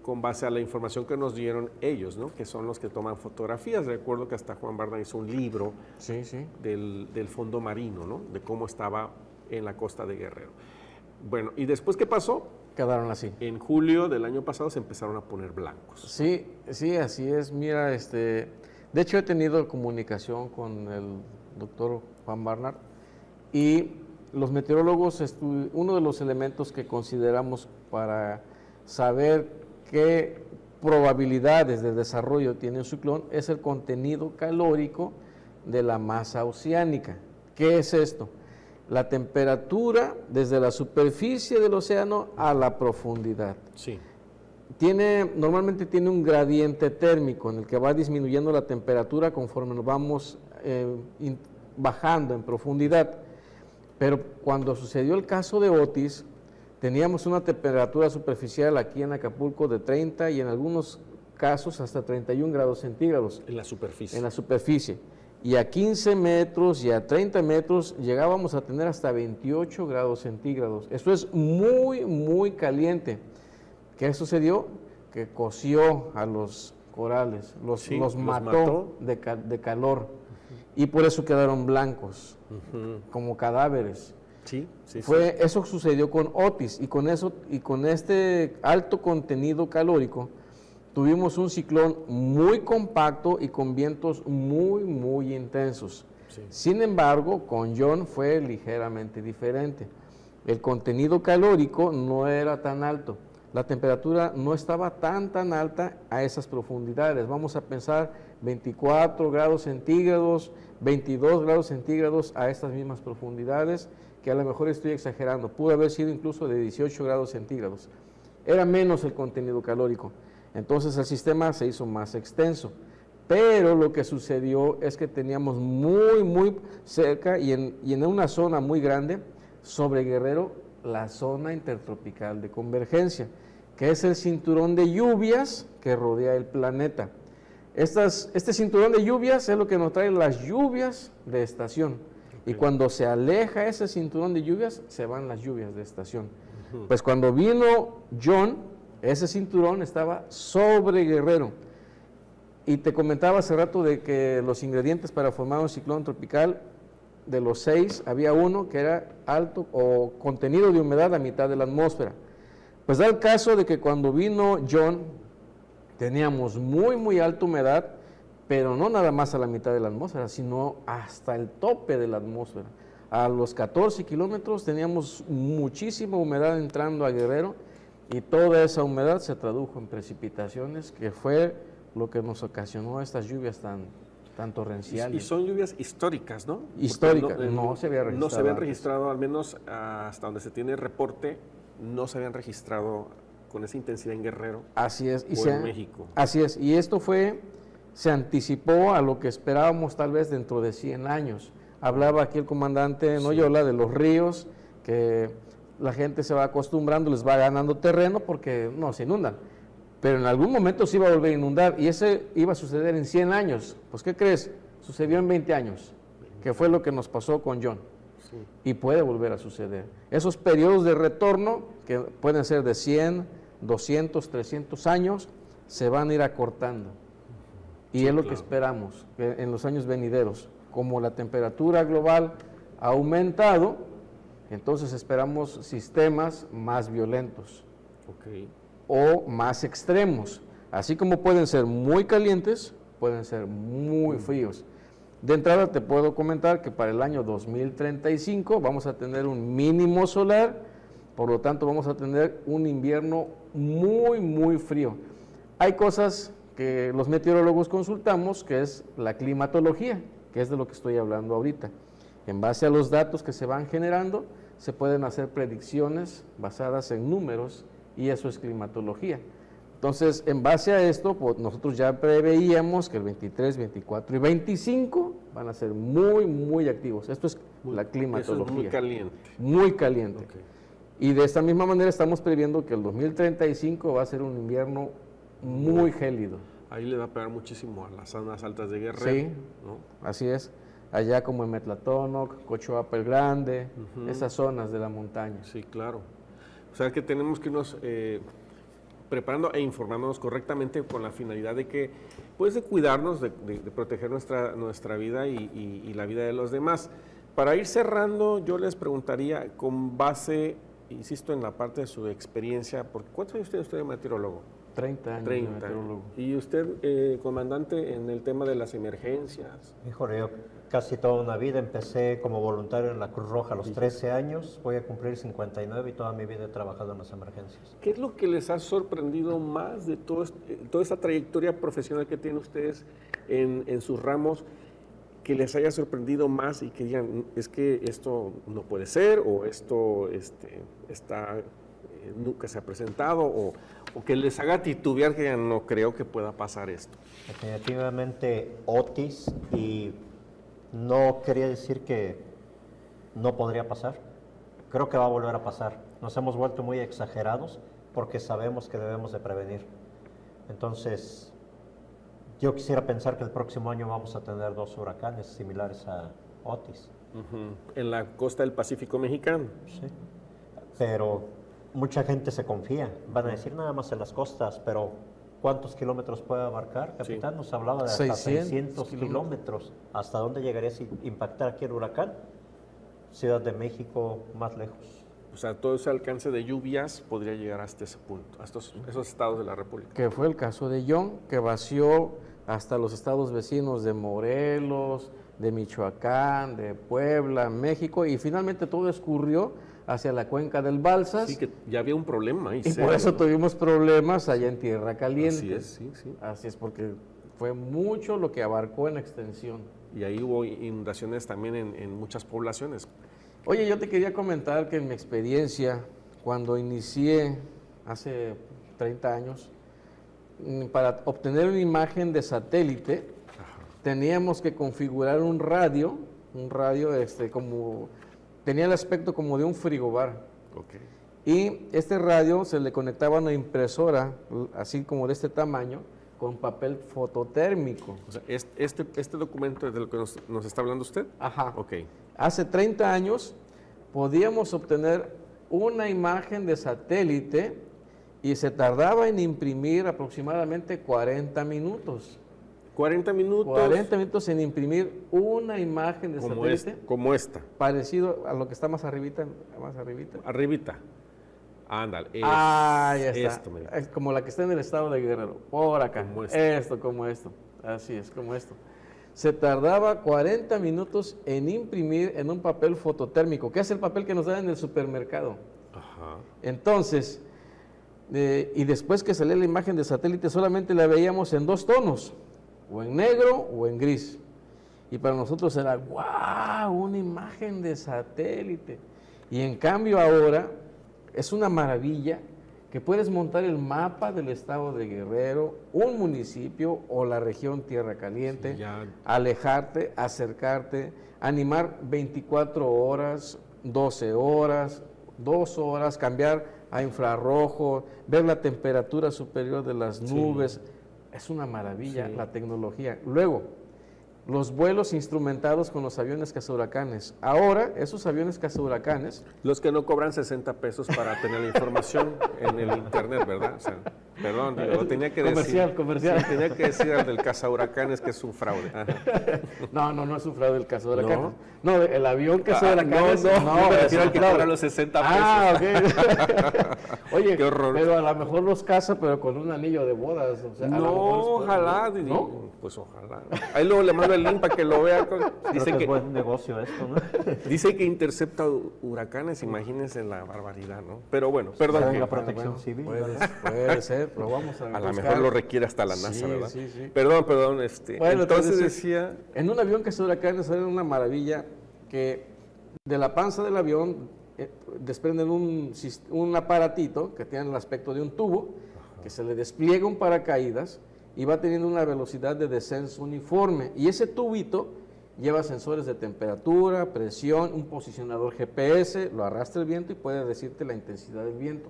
con base a la información que nos dieron ellos, ¿no? Que son los que toman fotografías. Recuerdo que hasta Juan Barnard hizo un libro Sí, sí. del fondo marino, ¿no? De cómo estaba en la costa de Guerrero. Bueno, ¿y después qué pasó? Quedaron así. En julio del año pasado se empezaron a poner blancos. Sí, sí, así es. Mira, de hecho he tenido comunicación con el doctor Juan Barnard, y los meteorólogos, uno de los elementos que consideramos para saber qué probabilidades de desarrollo tiene un ciclón es el contenido calórico de la masa oceánica. ¿Qué es esto? La temperatura desde la superficie del océano a la profundidad. Sí. Normalmente tiene un gradiente térmico en el que va disminuyendo la temperatura conforme nos vamos bajando en profundidad. Pero cuando sucedió el caso de Otis, teníamos una temperatura superficial aquí en Acapulco de 30 y en algunos casos hasta 31 grados centígrados. En la superficie. En la superficie. Y a 15 metros y a 30 metros llegábamos a tener hasta 28 grados centígrados. Esto es muy, muy caliente. ¿Qué sucedió? Que coció a los corales, los mató de calor. Y por eso quedaron blancos, como cadáveres. Sí, sí, Eso sucedió con Otis, y con este alto contenido calórico tuvimos un ciclón muy compacto y con vientos muy, muy intensos. Sí. Sin embargo, con John fue ligeramente diferente. El contenido calórico no era tan alto. La temperatura no estaba tan alta a esas profundidades. Vamos a pensar 24 grados centígrados, 22 grados centígrados a estas mismas profundidades, que a lo mejor estoy exagerando. Pudo haber sido incluso de 18 grados centígrados. Era menos el contenido calórico. Entonces el sistema se hizo más extenso. Pero lo que sucedió es que teníamos muy, muy cerca y en una zona muy grande sobre Guerrero, la zona intertropical de convergencia, que es el cinturón de lluvias que rodea el planeta. Este cinturón de lluvias es lo que nos trae las lluvias de estación. Okay. Y cuando se aleja ese cinturón de lluvias, se van las lluvias de estación. Pues cuando vino John, ese cinturón estaba sobre Guerrero. Y te comentaba hace rato de que los ingredientes para formar un ciclón tropical, de los 6, había uno que era alto o contenido de humedad a mitad de la atmósfera. Pues da el caso de que cuando vino John, teníamos muy, muy alta humedad, pero no nada más a la mitad de la atmósfera, sino hasta el tope de la atmósfera. A los 14 kilómetros teníamos muchísima humedad entrando a Guerrero, y toda esa humedad se tradujo en precipitaciones, que fue lo que nos ocasionó estas lluvias tan torrenciales. Y son lluvias históricas, ¿no? Históricas, no se había registrado. No se habían antes. registrado, al menos hasta donde se tiene reporte, no se habían registrado con esa intensidad en Guerrero. Así es. O en México. Así es, y esto se anticipó a lo que esperábamos tal vez dentro de 100 años. Hablaba aquí el comandante Noyola de los ríos, que la gente se va acostumbrando, les va ganando terreno porque no se inundan. Pero en algún momento se iba a volver a inundar, y ese iba a suceder en 100 años. Pues, ¿qué crees? Sucedió en 20 años, que fue lo que nos pasó con John. Sí. Y puede volver a suceder. Esos periodos de retorno, que pueden ser de 100, 200, 300 años, se van a ir acortando. Y sí, es lo que esperamos en los años venideros. Como la temperatura global ha aumentado, entonces esperamos sistemas más violentos. Okay. O más extremos. Así como pueden ser muy calientes, pueden ser muy fríos. De entrada te puedo comentar que para el año 2035 vamos a tener un mínimo solar, por lo tanto vamos a tener un invierno muy, muy frío. Hay cosas que los meteorólogos consultamos, que es la climatología, que es de lo que estoy hablando ahorita. En base a los datos que se van generando, se pueden hacer predicciones basadas en números, y eso es climatología. Entonces, en base a esto, pues, nosotros ya preveíamos que el 23, 24 y 25 van a ser muy, muy activos. Esto es la climatología. Eso es muy caliente. Muy caliente. Okay. Y de esta misma manera estamos previendo que el 2035 va a ser un invierno muy gélido. Ahí le va a pegar muchísimo a las zonas altas de Guerrero. Sí, ¿no? así es. Allá como en Metlatónoc, Cochoapa el Grande, esas zonas de la montaña. Sí, claro. O sea que tenemos que irnos preparando e informándonos correctamente con la finalidad de que, pues, de cuidarnos, de proteger nuestra vida y la vida de los demás. Para ir cerrando, yo les preguntaría, con base, insisto, en la parte de su experiencia, porque ¿cuántos años tiene usted de meteorólogo? 30 años 30. de meteorólogo. ¿Y usted, comandante, en el tema de las emergencias? Híjole, yo casi toda una vida empecé como voluntario en la Cruz Roja a los 13 años, voy a cumplir 59 y toda mi vida he trabajado en las emergencias. ¿Qué es lo que les ha sorprendido más de toda esta trayectoria profesional que tienen ustedes en sus ramos, que les haya sorprendido más y que digan, es que esto no puede ser, o esto nunca se ha presentado, o que les haga titubear, que ya no creo que pueda pasar esto? Definitivamente Otis, y no quería decir que no podría pasar. Creo que va a volver a pasar. Nos hemos vuelto muy exagerados porque sabemos que debemos de prevenir. Entonces, yo quisiera pensar que el próximo año vamos a tener 2 huracanes similares a Otis. En la costa del Pacífico mexicano. Sí, pero mucha gente se confía. Van a decir nada más en las costas, pero ¿cuántos kilómetros puede abarcar? Capitán, nos hablaba de hasta 600 kilómetros. ¿Hasta dónde llegaría si impactara aquí el huracán? Ciudad de México, más lejos. O sea, todo ese alcance de lluvias podría llegar hasta ese punto, a esos estados de la República. Que fue el caso de John, que vació hasta los estados vecinos de Morelos, de Michoacán, de Puebla, México, y finalmente todo escurrió hacia la cuenca del Balsas. Sí, que ya había un problema ahí. Y por eso tuvimos problemas allá en Tierra Caliente. Así es, sí, sí. Así es, porque fue mucho lo que abarcó en extensión. Y ahí hubo inundaciones también en muchas poblaciones. Oye, yo te quería comentar que en mi experiencia, cuando inicié hace 30 años, para obtener una imagen de satélite, teníamos que configurar un radio como tenía el aspecto como de un frigobar. Okay. Y este radio se le conectaba a una impresora, así como de este tamaño, con papel fototérmico. O sea, este documento es de lo que nos está hablando usted. Ajá. Ok. Hace 30 años podíamos obtener una imagen de satélite y se tardaba en imprimir aproximadamente 40 minutos. 40 minutos. 40 minutos en imprimir una imagen de satélite. Como esta. Parecido a lo que está más arribita. Arribita. Ándale. Ya está. Esto, es como la que está en el estado de Guerrero. Por acá. Como esto. Así es, como esto. Se tardaba 40 minutos en imprimir en un papel fototérmico, que es el papel que nos dan en el supermercado. Ajá. Entonces, y después que salía la imagen de satélite, solamente la veíamos en 2 tonos, o en negro o en gris. Y para nosotros era, ¡wow!, una imagen de satélite. Y en cambio ahora es una maravilla que puedes montar el mapa del estado de Guerrero, un municipio o la región Tierra Caliente, sí, alejarte, acercarte, animar 24 horas, 12 horas, 2 horas, cambiar a infrarrojo, ver la temperatura superior de las nubes. Sí. Es una maravilla la tecnología. Luego, los vuelos instrumentados con los aviones cazahuracanes. Ahora, esos aviones cazahuracanes... Los que no cobran 60 pesos para tener la información en el internet, ¿verdad? O sea, perdón, lo tenía que decir. Comercial. Sí, tenía que decir al del cazahuracanes que es un fraude. Ajá. No es un fraude el cazahuracanes. No, el avión cazahuracanes... No, me refiero al que cobra los 60 pesos. Ok. Oye, qué horror. Pero a lo mejor los caza, pero con un anillo de bodas. O sea, ojalá. ¿No? Pues ojalá. Ahí luego le mando el link para que lo vea. Dice que es buen negocio esto, ¿no? Dice que intercepta huracanes, imagínense la barbaridad, ¿no? Pero bueno, perdón. La protección civil. Puede ser. pero vamos a lo buscar. mejor lo requiere hasta la NASA, Sí, ¿verdad? sí, sí. Perdón, Bueno, entonces decía... En un avión que hace huracanes era una maravilla que de la panza del avión desprenden un aparatito que tiene el aspecto de un tubo, que se le despliega un paracaídas y va teniendo una velocidad de descenso uniforme. Y ese tubito lleva sensores de temperatura, presión, un posicionador GPS, lo arrastra el viento y puede decirte la intensidad del viento.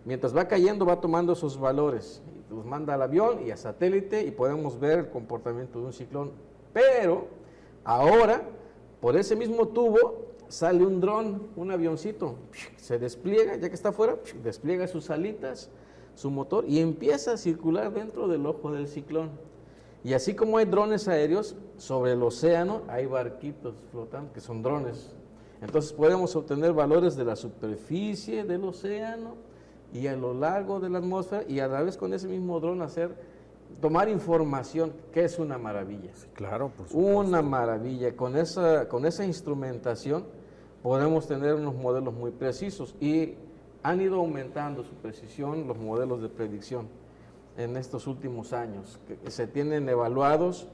Mientras va cayendo, va tomando esos valores, los manda al avión y a satélite y podemos ver el comportamiento de un ciclón. Pero ahora, por ese mismo tubo, sale un dron, un avioncito, se despliega, ya que está afuera, despliega sus alitas, su motor y empieza a circular dentro del ojo del ciclón. Y así como hay drones aéreos, sobre el océano hay barquitos flotando, que son drones. Entonces podemos obtener valores de la superficie del océano y a lo largo de la atmósfera y a la vez con ese mismo dron tomar información, que es una maravilla. Sí, claro, por supuesto. Una maravilla. Con esa instrumentación podemos tener unos modelos muy precisos y han ido aumentando su precisión los modelos de predicción en estos últimos años, que se tienen evaluados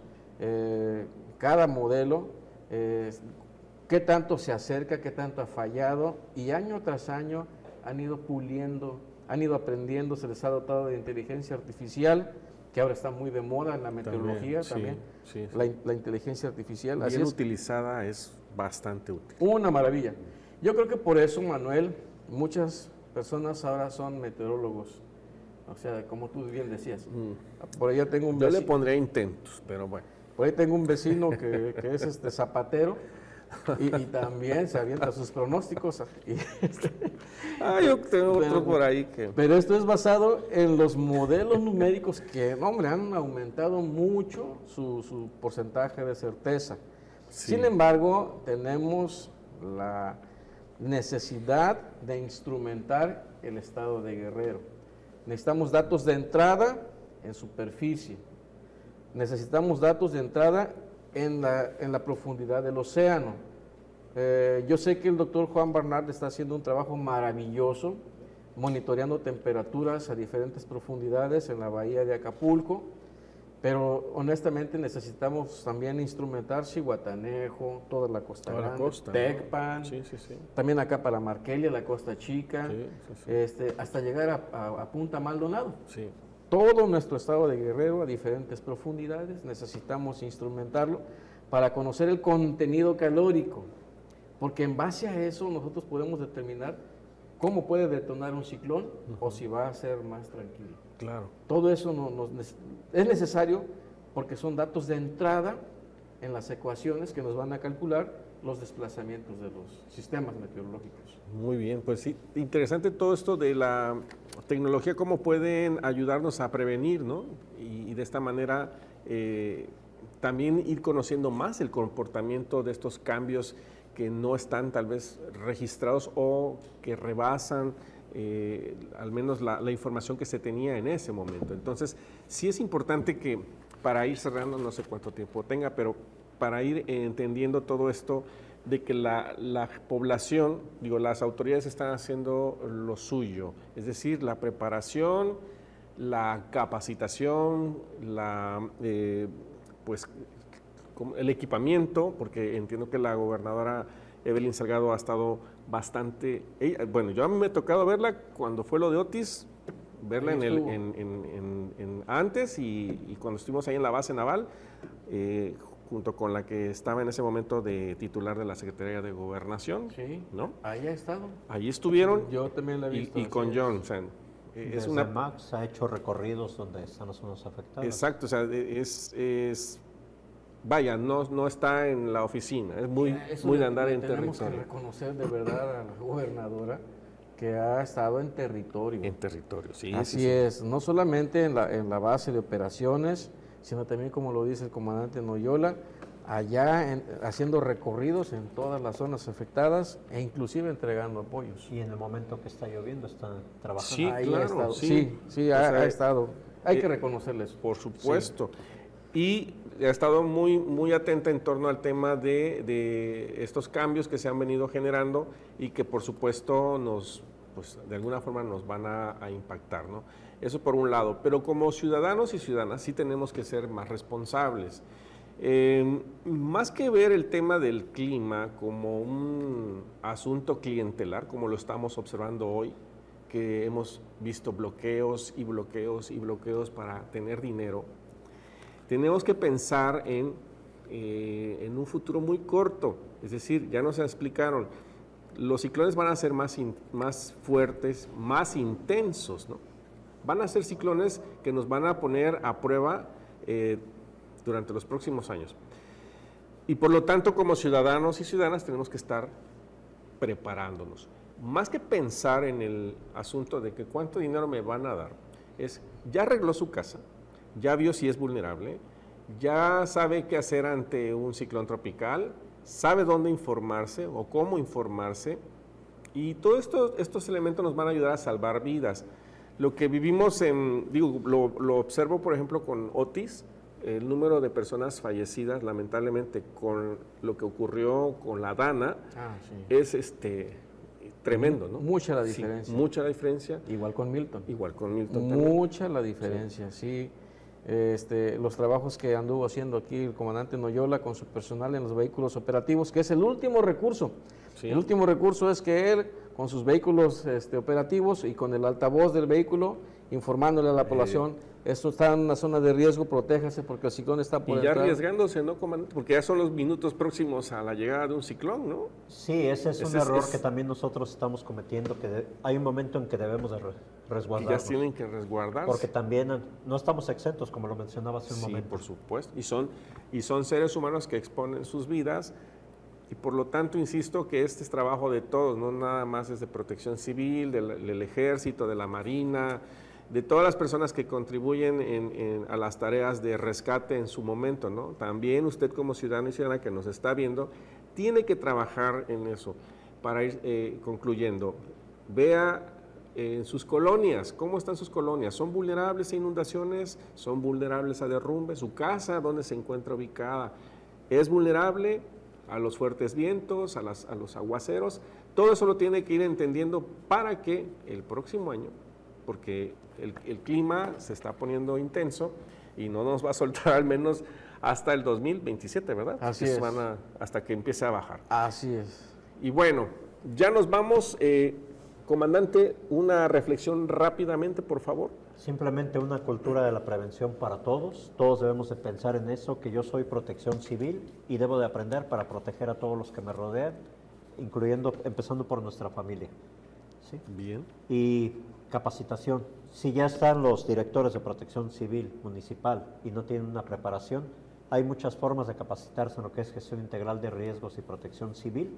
cada modelo, qué tanto se acerca, qué tanto ha fallado, y año tras año han ido puliendo, han ido aprendiendo, se les ha dotado de inteligencia artificial, que ahora está muy de moda en la meteorología también. Sí. La inteligencia artificial. Bien utilizada es bastante útil. Una maravilla. Yo creo que por eso, Manuel, muchas personas ahora son meteorólogos. O sea, como tú bien decías. Por ahí tengo un Yo vecino, le pondría intentos, pero bueno. por ahí tengo un vecino que es zapatero y también se avienta sus pronósticos. Yo tengo otro por ahí que... Pero esto es basado en los modelos numéricos que, hombre, han aumentado mucho su porcentaje de certeza. Sí. Sin embargo, tenemos la necesidad de instrumentar el estado de Guerrero. Necesitamos datos de entrada en superficie. Necesitamos datos de entrada en la profundidad del océano. Yo sé que el doctor Juan Barnard está haciendo un trabajo maravilloso, monitoreando temperaturas a diferentes profundidades en la bahía de Acapulco, pero honestamente necesitamos también instrumentar Zihuatanejo, toda la costa grande, Tecpan, ¿no? Sí. también acá para Marquelia, la Costa Chica, hasta llegar a Punta Maldonado. Sí. Todo nuestro estado de Guerrero a diferentes profundidades necesitamos instrumentarlo para conocer el contenido calórico, porque en base a eso nosotros podemos determinar cómo puede detonar un ciclón o si va a ser más tranquilo. Claro. Todo eso es necesario porque son datos de entrada en las ecuaciones que nos van a calcular los desplazamientos de los sistemas meteorológicos. Muy bien, pues sí, interesante todo esto de la tecnología, cómo pueden ayudarnos a prevenir, ¿no? Y de esta manera también ir conociendo más el comportamiento de estos cambios que no están tal vez registrados o que rebasan al menos la información que se tenía en ese momento. Entonces, sí es importante que para ir cerrando, no sé cuánto tiempo tenga, pero para ir entendiendo todo esto, de que la población, las autoridades están haciendo lo suyo, es decir, la preparación, la capacitación, el equipamiento, porque entiendo que la gobernadora Evelyn Salgado ha estado bastante... yo a mí me ha tocado verla cuando fue lo de Otis, verla antes y cuando estuvimos ahí en la base naval, junto con la que estaba en ese momento de titular de la Secretaría de Gobernación. Sí, ¿no? Ahí ha estado. Allí estuvieron. Yo también la he visto. Y con John, o sea, Desde Max ha hecho recorridos donde están las zonas afectadas. Exacto, o sea, no está en la oficina, es muy de andar en territorio. Tenemos que reconocer de verdad a la gobernadora que ha estado en territorio. En territorio, sí. Así es, no solamente en la base de operaciones, sino también, como lo dice el comandante Noyola, allá haciendo recorridos en todas las zonas afectadas e inclusive entregando apoyos. Y en el momento que está lloviendo están trabajando. Sí, ahí claro, ha estado. sí. Ha estado. Hay que reconocerles. Por supuesto. Sí. Y ha estado muy atenta en torno al tema de estos cambios que se han venido generando y que por supuesto de alguna forma nos van a impactar, ¿no? Eso por un lado, pero como ciudadanos y ciudadanas sí tenemos que ser más responsables. Más que ver el tema del clima como un asunto clientelar, como lo estamos observando hoy, que hemos visto bloqueos y bloqueos y bloqueos para tener dinero, tenemos que pensar en un futuro muy corto. Es decir, ya nos explicaron, los ciclones van a ser más fuertes, más intensos, ¿no? Van a ser ciclones que nos van a poner a prueba durante los próximos años. Y por lo tanto, como ciudadanos y ciudadanas, tenemos que estar preparándonos. Más que pensar en el asunto de que cuánto dinero me van a dar, es, ya arregló su casa, ya vio si es vulnerable, ya sabe qué hacer ante un ciclón tropical, sabe dónde informarse o cómo informarse, y todos estos elementos nos van a ayudar a salvar vidas. Lo que vivimos lo observo por ejemplo con Otis, el número de personas fallecidas lamentablemente con lo que ocurrió con la Dana es tremendo, ¿no? Mucha la diferencia. Sí, mucha la diferencia. Igual con Milton. Igual con Milton también. Mucha la diferencia, sí. Los trabajos que anduvo haciendo aquí el comandante Noyola con su personal en los vehículos operativos, que es el último recurso. Sí. El último recurso es que él, con sus vehículos operativos y con el altavoz del vehículo, informándole a la población, esto está en una zona de riesgo, protéjase porque el ciclón está por entrar. Y ya arriesgándose, ¿no, comandante? Porque ya son los minutos próximos a la llegada de un ciclón, ¿no? Sí, ese es un error que también nosotros estamos cometiendo, que hay un momento en que debemos de resguardarnos. Y ya tienen que resguardarse. Porque también no estamos exentos, como lo mencionaba hace un momento. Sí, por supuesto. Y son seres humanos que exponen sus vidas. Y por lo tanto, insisto que este es trabajo de todos, no nada más es de Protección Civil, del Ejército, de la Marina, de todas las personas que contribuyen a las tareas de rescate en su momento, ¿no? También usted como ciudadano y ciudadana que nos está viendo, tiene que trabajar en eso. Para ir concluyendo, vea en sus colonias, ¿cómo están sus colonias? ¿Son vulnerables a inundaciones? ¿Son vulnerables a derrumbes? ¿Su casa dónde se encuentra ubicada? ¿Es vulnerable a los fuertes vientos, a los aguaceros? Todo eso lo tiene que ir entendiendo para que el próximo año, porque el clima se está poniendo intenso y no nos va a soltar al menos hasta el 2027, ¿verdad? Así es. Hasta que empiece a bajar. Así es. Y bueno, ya nos vamos. Comandante, una reflexión rápidamente, por favor. Simplemente una cultura de la prevención para todos. Todos debemos de pensar en eso, que yo soy Protección Civil y debo de aprender para proteger a todos los que me rodean, empezando por nuestra familia. ¿Sí? Bien. Y capacitación. Si ya están los directores de Protección Civil municipal y no tienen una preparación, hay muchas formas de capacitarse en lo que es gestión integral de riesgos y protección civil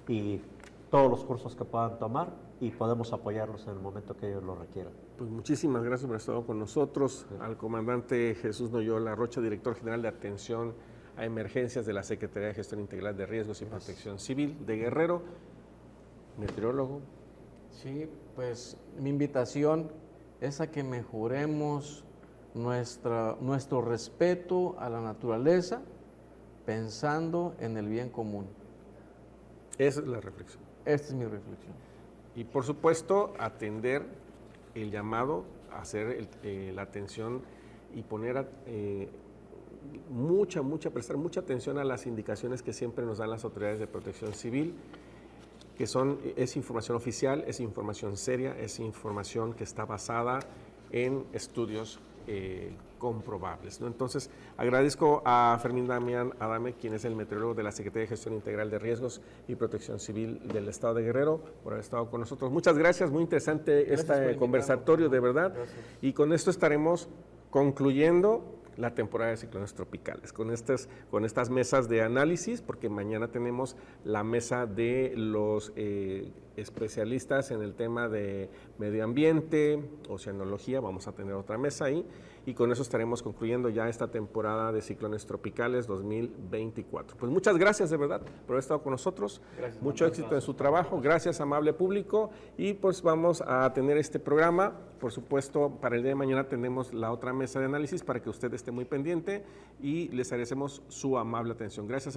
y todos los cursos que puedan tomar y podemos apoyarlos en el momento que ellos lo requieran. Pues muchísimas gracias por estar con nosotros, al comandante Jesús Noyola Rocha, director general de Atención a Emergencias de la Secretaría de Gestión Integral de Riesgos y Protección Civil de Guerrero, meteorólogo. Sí, pues mi invitación es a que mejoremos nuestro respeto a la naturaleza pensando en el bien común. Esa es la reflexión. Esta es mi reflexión. Y por supuesto, atender el llamado, hacer la atención y poner prestar mucha atención a las indicaciones que siempre nos dan las autoridades de protección civil, que es información oficial, es información seria, es información que está basada en estudios comprobables, ¿no? Entonces, agradezco a Fermín Damián Adame, quien es el meteorólogo de la Secretaría de Gestión Integral de Riesgos y Protección Civil del Estado de Guerrero, por haber estado con nosotros. Muchas gracias, muy interesante este conversatorio, de verdad. Gracias. Y con esto estaremos concluyendo la temporada de ciclones tropicales, con estas mesas de análisis, porque mañana tenemos la mesa de los especialistas en el tema de medio ambiente, oceanología, vamos a tener otra mesa ahí, y con eso estaremos concluyendo ya esta temporada de ciclones tropicales 2024. Pues muchas gracias de verdad por haber estado con nosotros, gracias, mucho éxito en su trabajo, gracias amable público, y pues vamos a tener este programa, por supuesto para el día de mañana tenemos la otra mesa de análisis para que usted esté muy pendiente y les agradecemos su amable atención. Gracias.